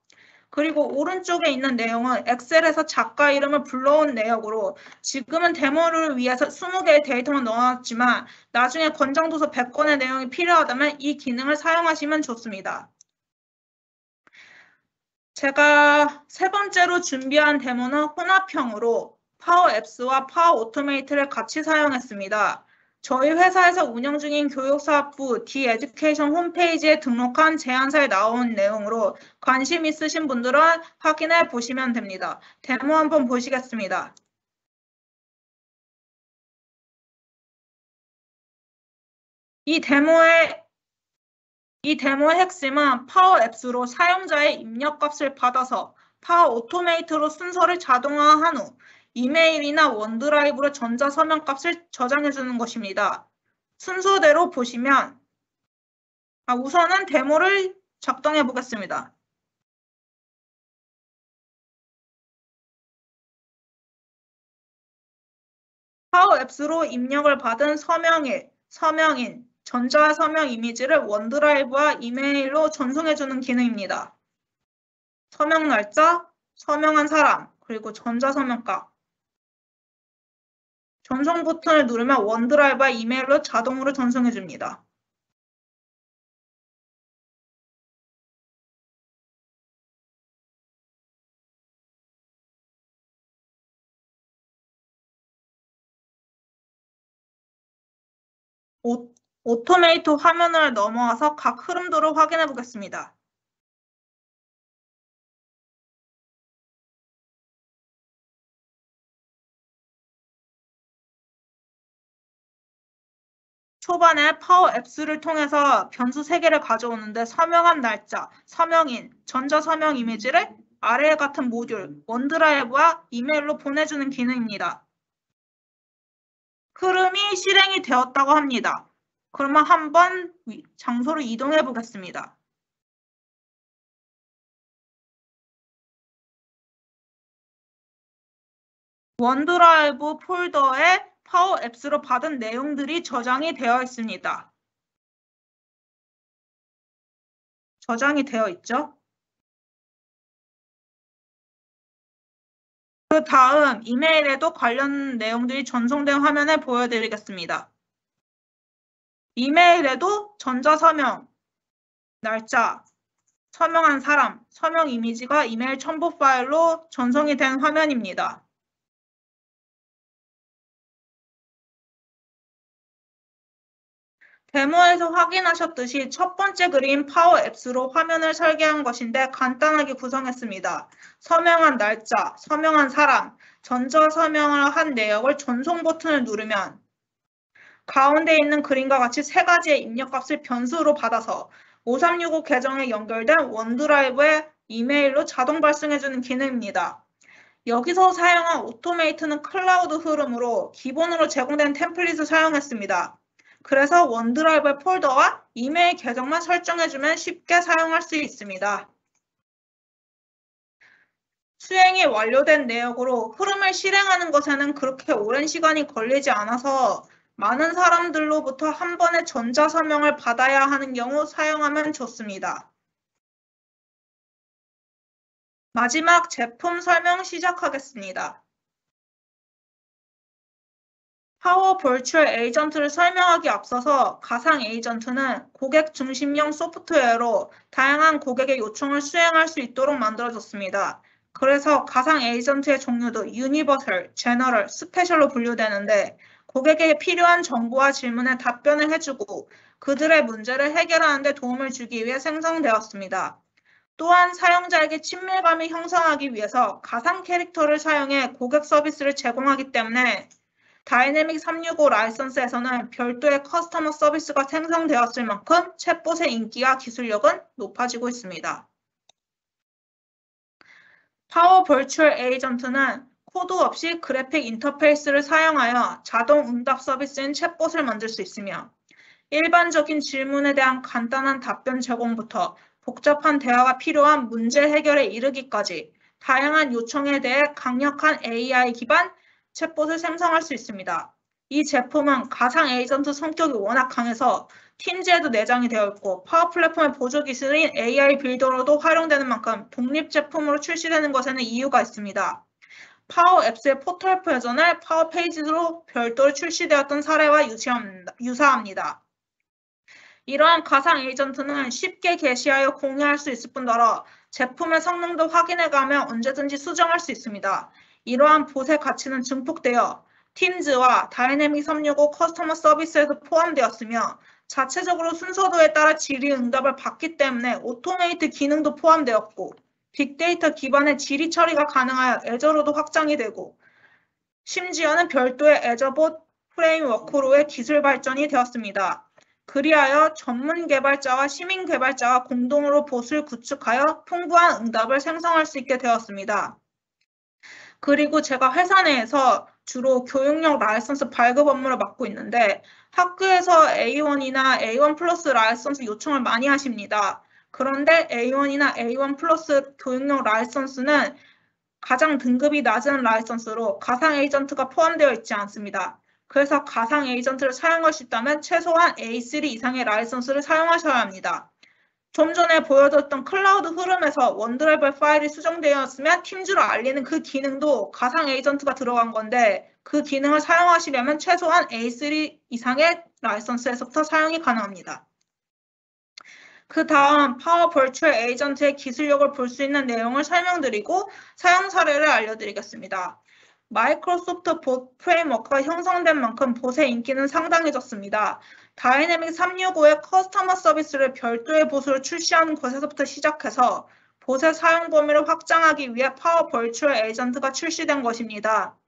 그리고 오른쪽에 있는 내용은 엑셀에서 작가 이름을 불러온 내역으로 지금은 데모를 위해서 20개의 데이터만 넣어놨지만 나중에 권장도서 100권의 내용이 필요하다면 이 기능을 사용하시면 좋습니다. 제가 세 번째로 준비한 데모는 혼합형으로 파워 앱스와 파워 오토메이트를 같이 사용했습니다. 저희 회사에서 운영 중인 교육사업부 디에듀케이션 홈페이지에 등록한 제안서에 나온 내용으로 관심 있으신 분들은 확인해 보시면 됩니다. 데모 한번 보시겠습니다. 이 데모의 핵심은 파워 앱스로 사용자의 입력값을 받아서 파워 오토메이트로 순서를 자동화한 후 이메일이나 원드라이브로 전자서명값을 저장해주는 것입니다. 순서대로 보시면 우선은 데모를 작동해 보겠습니다. 파워 앱스로 입력을 받은 서명인, 전자서명 이미지를 원드라이브와 이메일로 전송해주는 기능입니다. 서명 날짜, 서명한 사람, 그리고 전자서명값. 전송 버튼을 누르면 원드라이브와 이메일로 자동으로 전송해줍니다. 오토메이트 화면을 넘어와서 각 흐름도를 확인해 보겠습니다. 초반에 파워 앱스를 통해서 변수 3개를 가져오는데 서명한 날짜, 서명인, 전자서명 이미지를 아래와 같은 모듈, 원드라이브와 이메일로 보내주는 기능입니다. 흐름이 실행이 되었다고 합니다. 그러면 한번 장소로 이동해 보겠습니다. 원드라이브 폴더에 파워 앱스로 받은 내용들이 저장이 되어 있습니다. 저장이 되어 있죠? 그 다음 이메일에도 관련 내용들이 전송된 화면을 보여드리겠습니다. 이메일에도 전자서명, 날짜, 서명한 사람, 서명 이미지가 이메일 첨부 파일로 전송이 된 화면입니다. 데모에서 확인하셨듯이 첫 번째 그림 파워 앱스로 화면을 설계한 것인데 간단하게 구성했습니다. 서명한 날짜, 서명한 사람, 전자서명을 한 내역을 전송 버튼을 누르면 가운데 있는 그림과 같이 3가지의 입력값을 변수로 받아서 5365 계정에 연결된 원드라이브에 이메일로 자동 발송해주는 기능입니다. 여기서 사용한 오토메이트는 클라우드 흐름으로 기본으로 제공된 템플릿을 사용했습니다. 그래서 원드라이브 폴더와 이메일 계정만 설정해주면 쉽게 사용할 수 있습니다. 수행이 완료된 내역으로 흐름을 실행하는 것에는 그렇게 오랜 시간이 걸리지 않아서 많은 사람들로부터 한 번에 전자서명을 받아야 하는 경우 사용하면 좋습니다. 마지막 제품 설명 시작하겠습니다. 파워 버추얼 에이전트를 설명하기 앞서서 가상 에이전트는 고객 중심형 소프트웨어로 다양한 고객의 요청을 수행할 수 있도록 만들어졌습니다. 그래서 가상 에이전트의 종류도 유니버설, 제너럴, 스페셜로 분류되는데 고객에게 필요한 정보와 질문에 답변을 해주고 그들의 문제를 해결하는 데 도움을 주기 위해 생성되었습니다. 또한 사용자에게 친밀감을 형성하기 위해서 가상 캐릭터를 사용해 고객 서비스를 제공하기 때문에 다이내믹 365 라이선스에서는 별도의 커스터머 서비스가 생성되었을 만큼 챗봇의 인기와 기술력은 높아지고 있습니다. 파워 버추얼 에이전트는 코드 없이 그래픽 인터페이스를 사용하여 자동 응답 서비스인 챗봇을 만들 수 있으며 일반적인 질문에 대한 간단한 답변 제공부터 복잡한 대화가 필요한 문제 해결에 이르기까지 다양한 요청에 대해 강력한 AI 기반 챗봇을 생성할 수 있습니다. 이 제품은 가상 에이전트 성격이 워낙 강해서 팀즈에도 내장이 되어 있고 파워 플랫폼의 보조 기술인 AI 빌더로도 활용되는 만큼 독립 제품으로 출시되는 것에는 이유가 있습니다. 파워 앱스의 포털 버전을 파워 페이지로 별도로 출시되었던 사례와 유사합니다. 이러한 가상 에이전트는 쉽게 게시하여 공유할 수 있을 뿐더러 제품의 성능도 확인해가며 언제든지 수정할 수 있습니다. 이러한 봇의 가치는 증폭되어 팀즈와 다이내믹 365 커스터머 서비스에도 포함되었으며 자체적으로 순서도에 따라 질의 응답을 받기 때문에 오토메이트 기능도 포함되었고 빅데이터 기반의 질의 처리가 가능하여 애저로도 확장이 되고 심지어는 별도의 애저봇 프레임워크로의 기술 발전이 되었습니다. 그리하여 전문 개발자와 시민 개발자가 공동으로 봇을 구축하여 풍부한 응답을 생성할 수 있게 되었습니다. 그리고 제가 회사 내에서 주로 교육용 라이선스 발급 업무를 맡고 있는데 학교에서 A1이나 A1 플러스 라이선스 요청을 많이 하십니다. 그런데 A1이나 A1 플러스 교육용 라이선스는 가장 등급이 낮은 라이선스로 가상 에이전트가 포함되어 있지 않습니다. 그래서 가상 에이전트를 사용할 수 있다면 최소한 A3 이상의 라이선스를 사용하셔야 합니다. 좀 전에 보여줬던 클라우드 흐름에서 원드라이브 파일이 수정되었으면 팀즈로 알리는 그 기능도 가상 에이전트가 들어간 건데 그 기능을 사용하시려면 최소한 A3 이상의 라이선스에서부터 사용이 가능합니다. 그 다음 파워 버추얼 에이전트의 기술력을 볼 수 있는 내용을 설명드리고 사용 사례를 알려드리겠습니다. 마이크로소프트 봇 프레임워크가 형성된 만큼 봇의 인기는 상당해졌습니다. 다이내믹 365의 커스터머 서비스를 별도의 봇으로 출시하는 것에서부터 시작해서 봇의 사용 범위를 확장하기 위해 파워 버추얼 에이전트가 출시된 것입니다.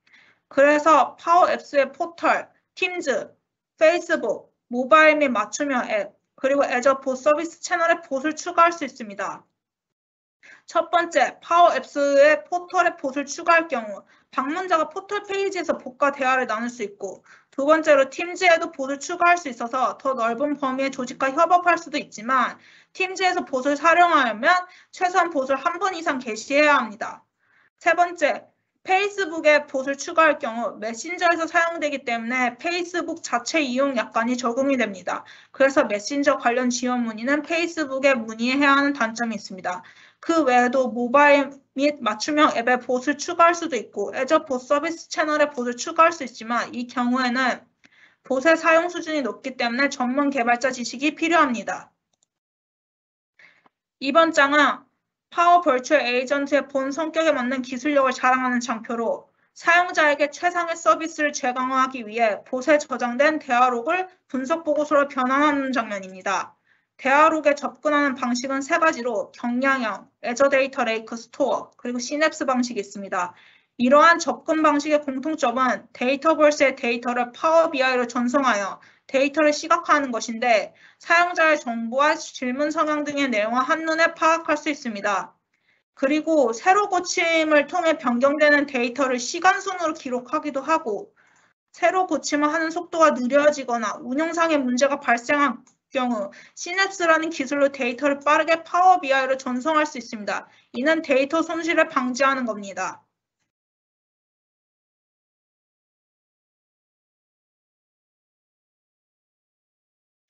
그래서 파워 앱스의 포털, 팀즈, 페이스북, 모바일 및 맞춤형 앱, 그리고 애저 봇 서비스 채널에 봇을 추가할 수 있습니다. 첫 번째, 파워 앱스의 포털에 봇을 추가할 경우 방문자가 포털 페이지에서 봇과 대화를 나눌 수 있고 두 번째로 팀즈에도 봇을 추가할 수 있어서 더 넓은 범위의 조직과 협업할 수도 있지만 팀즈에서 봇을 사용하려면 최소한 봇을 한 번 이상 게시해야 합니다. 세 번째, 페이스북에 봇을 추가할 경우 메신저에서 사용되기 때문에 페이스북 자체 이용 약관이 적용이 됩니다. 그래서 메신저 관련 지원 문의는 페이스북에 문의해야 하는 단점이 있습니다. 그 외에도 모바일 및 맞춤형 앱에 봇을 추가할 수도 있고 애저 봇 서비스 채널에 봇을 추가할 수 있지만 이 경우에는 봇의 사용 수준이 높기 때문에 전문 개발자 지식이 필요합니다. 이번 장은 파워 버추얼 에이전트의 본 성격에 맞는 기술력을 자랑하는 장표로 사용자에게 최상의 서비스를 제공하기 위해 봇에 저장된 대화록을 분석 보고서로 변환하는 장면입니다. 대화록에 접근하는 방식은 세 가지로 경량형, 애저 데이터 레이크 스토어, 그리고 시냅스 방식이 있습니다. 이러한 접근 방식의 공통점은 데이터버스의 데이터를 파워 BI로 전송하여 데이터를 시각화하는 것인데 사용자의 정보와 질문 성향 등의 내용을 한눈에 파악할 수 있습니다. 그리고 세로 고침을 통해 변경되는 데이터를 시간 순으로 기록하기도 하고 새로 고침을 하는 속도가 느려지거나 운영상의 문제가 발생한 경우 시냅스라는 기술로 데이터를 빠르게 파워 BI로 전송할 수 있습니다. 이는 데이터 손실을 방지하는 겁니다.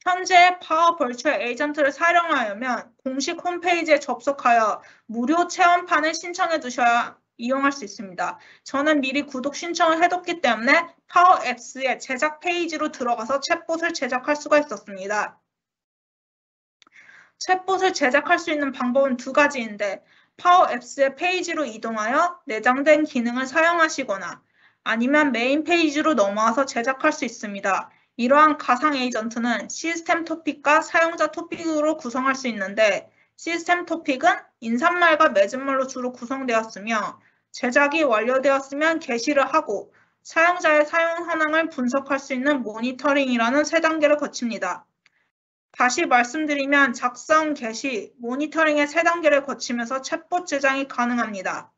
현재 파워 버추얼 에이전트를 사용하려면 공식 홈페이지에 접속하여 무료 체험판을 신청해 두셔야 이용할 수 있습니다. 저는 미리 구독 신청을 해뒀기 때문에 파워 앱스의 제작 페이지로 들어가서 챗봇을 제작할 수가 있었습니다. 챗봇을 제작할 수 있는 방법은 두 가지인데 파워 앱스의 페이지로 이동하여 내장된 기능을 사용하시거나 아니면 메인 페이지로 넘어와서 제작할 수 있습니다. 이러한 가상 에이전트는 시스템 토픽과 사용자 토픽으로 구성할 수 있는데 시스템 토픽은 인사말과 맺은말로 주로 구성되었으며 제작이 완료되었으면 게시를 하고 사용자의 사용 현황을 분석할 수 있는 모니터링이라는 세 단계를 거칩니다. 다시 말씀드리면 작성, 게시, 모니터링의 세 단계를 거치면서 챗봇 제작이 가능합니다.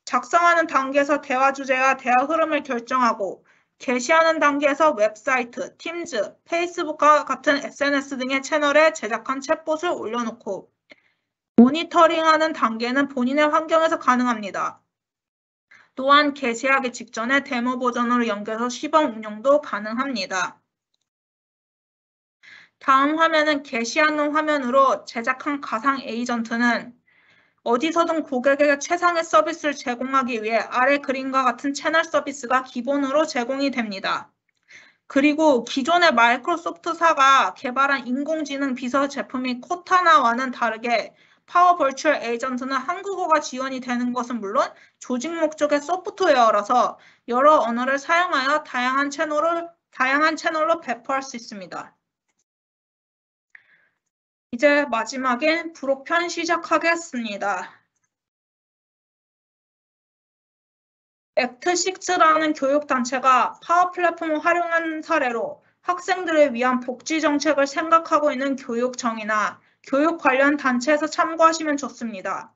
작성하는 단계에서 대화 주제와 대화 흐름을 결정하고 게시하는 단계에서 웹사이트, 팀즈, 페이스북과 같은 SNS 등의 채널에 제작한 챗봇을 올려놓고 모니터링하는 단계는 본인의 환경에서 가능합니다. 또한 게시하기 직전에 데모 버전으로 연결해서 시범 운영도 가능합니다. 다음 화면은 게시하는 화면으로 제작한 가상 에이전트는 어디서든 고객에게 최상의 서비스를 제공하기 위해 아래 그림과 같은 채널 서비스가 기본으로 제공이 됩니다. 그리고 기존의 마이크로소프트사가 개발한 인공지능 비서 제품인 코타나와는 다르게 파워 버추얼 에이전트는 한국어가 지원이 되는 것은 물론 조직 목적의 소프트웨어라서 여러 언어를 사용하여 다양한 채널로 배포할 수 있습니다. 이제 마지막엔 부록편 시작하겠습니다. 액트6라는 교육단체가 파워 플랫폼을 활용한 사례로 학생들을 위한 복지 정책을 생각하고 있는 교육청이나 교육 관련 단체에서 참고하시면 좋습니다.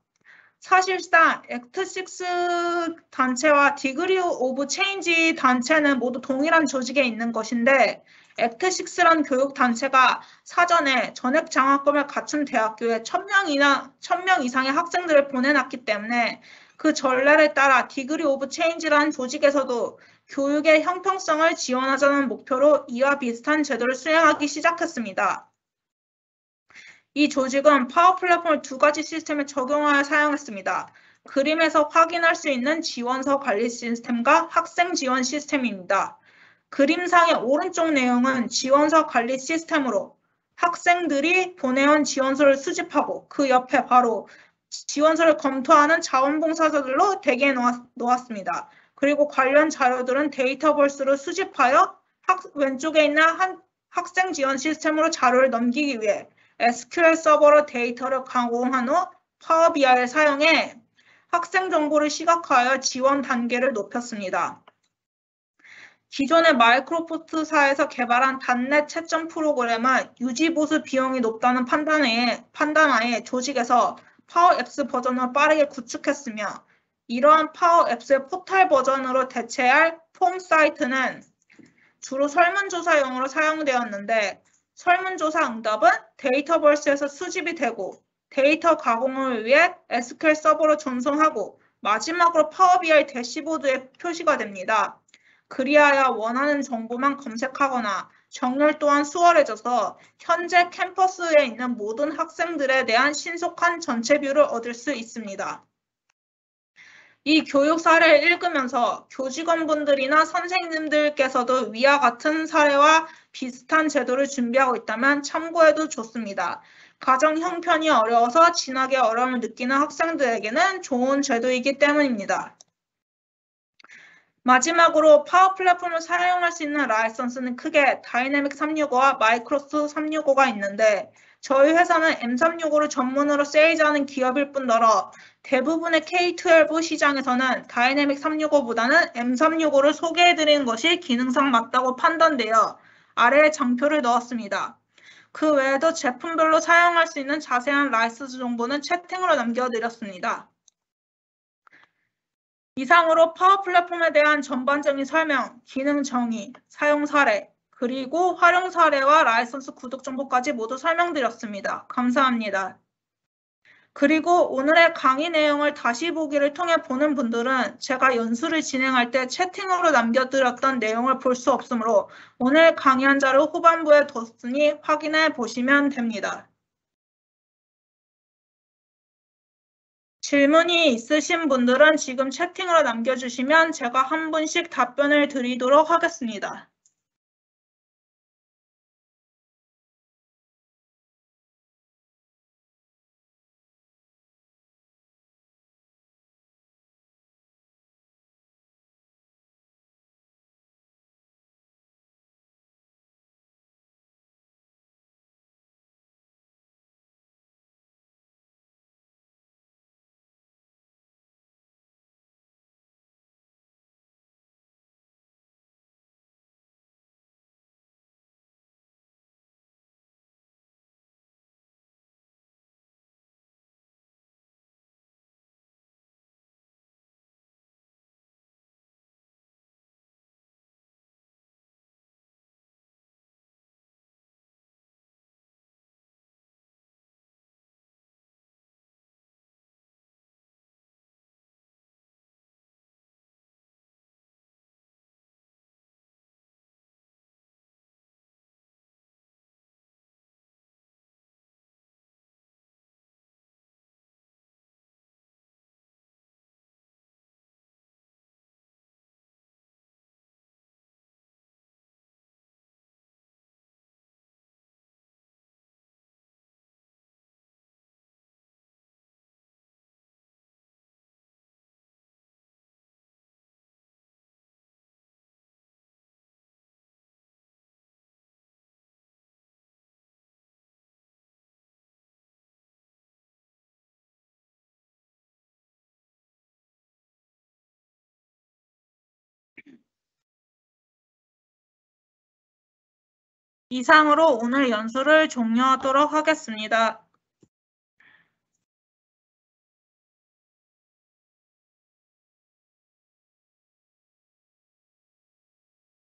사실상 액트6 단체와 디그리 오브 체인지 단체는 모두 동일한 조직에 있는 것인데 액트6란 교육단체가 사전에 전액 장학금을 갖춘 대학교에 1000명 이상의 학생들을 보내놨기 때문에 그 전례를 따라 디그리 오브 체인지라는 조직에서도 교육의 형평성을 지원하자는 목표로 이와 비슷한 제도를 수행하기 시작했습니다. 이 조직은 파워 플랫폼을 두 가지 시스템에 적용하여 사용했습니다. 그림에서 확인할 수 있는 지원서 관리 시스템과 학생 지원 시스템입니다. 그림상의 오른쪽 내용은 지원서 관리 시스템으로 학생들이 보내온 지원서를 수집하고 그 옆에 바로 지원서를 검토하는 자원봉사자들로 대기해 놓았습니다. 그리고 관련 자료들은 데이터베이스로 수집하여 왼쪽에 있는 학생 지원 시스템으로 자료를 넘기기 위해 SQL 서버로 데이터를 가공한 후 파워 BI를 사용해 학생 정보를 시각화하여 지원 단계를 높였습니다. 기존의 마이크로소프트사에서 개발한 단넷 채점 프로그램은 유지보수 비용이 높다는 판단하에 조직에서 파워 앱스 버전을 빠르게 구축했으며 이러한 파워 앱스의 포털 버전으로 대체할 폼 사이트는 주로 설문조사용으로 사용되었는데 설문조사 응답은 데이터베이스에서 수집이 되고 데이터 가공을 위해 SQL 서버로 전송하고 마지막으로 파워 BI 대시보드에 표시가 됩니다. 그리하여 원하는 정보만 검색하거나 정렬 또한 수월해져서 현재 캠퍼스에 있는 모든 학생들에 대한 신속한 전체 뷰를 얻을 수 있습니다. 이 교육 사례를 읽으면서 교직원분들이나 선생님들께서도 위와 같은 사례와 비슷한 제도를 준비하고 있다면 참고해도 좋습니다. 가정 형편이 어려워서 진학에 어려움을 느끼는 학생들에게는 좋은 제도이기 때문입니다. 마지막으로 파워 플랫폼을 사용할 수 있는 라이선스는 크게 다이내믹 365와 마이크로소프트 365가 있는데 저희 회사는 M365를 전문으로 세일즈하는 기업일 뿐더러 대부분의 K-12 시장에서는 다이내믹 365보다는 M365를 소개해드리는 것이 기능상 맞다고 판단되어 아래에 장표를 넣었습니다. 그 외에도 제품별로 사용할 수 있는 자세한 라이선스 정보는 채팅으로 남겨드렸습니다. 이상으로 파워 플랫폼에 대한 전반적인 설명, 기능 정의, 사용 사례, 그리고 활용 사례와 라이선스 구독 정보까지 모두 설명드렸습니다. 감사합니다. 그리고 오늘의 강의 내용을 다시 보기를 통해 보는 분들은 제가 연수를 진행할 때 채팅으로 남겨드렸던 내용을 볼 수 없으므로 오늘 강의한 자료 후반부에 뒀으니 확인해 보시면 됩니다. 질문이 있으신 분들은 지금 채팅으로 남겨주시면 제가 한 분씩 답변을 드리도록 하겠습니다. 이상으로 오늘 연수를 종료하도록 하겠습니다.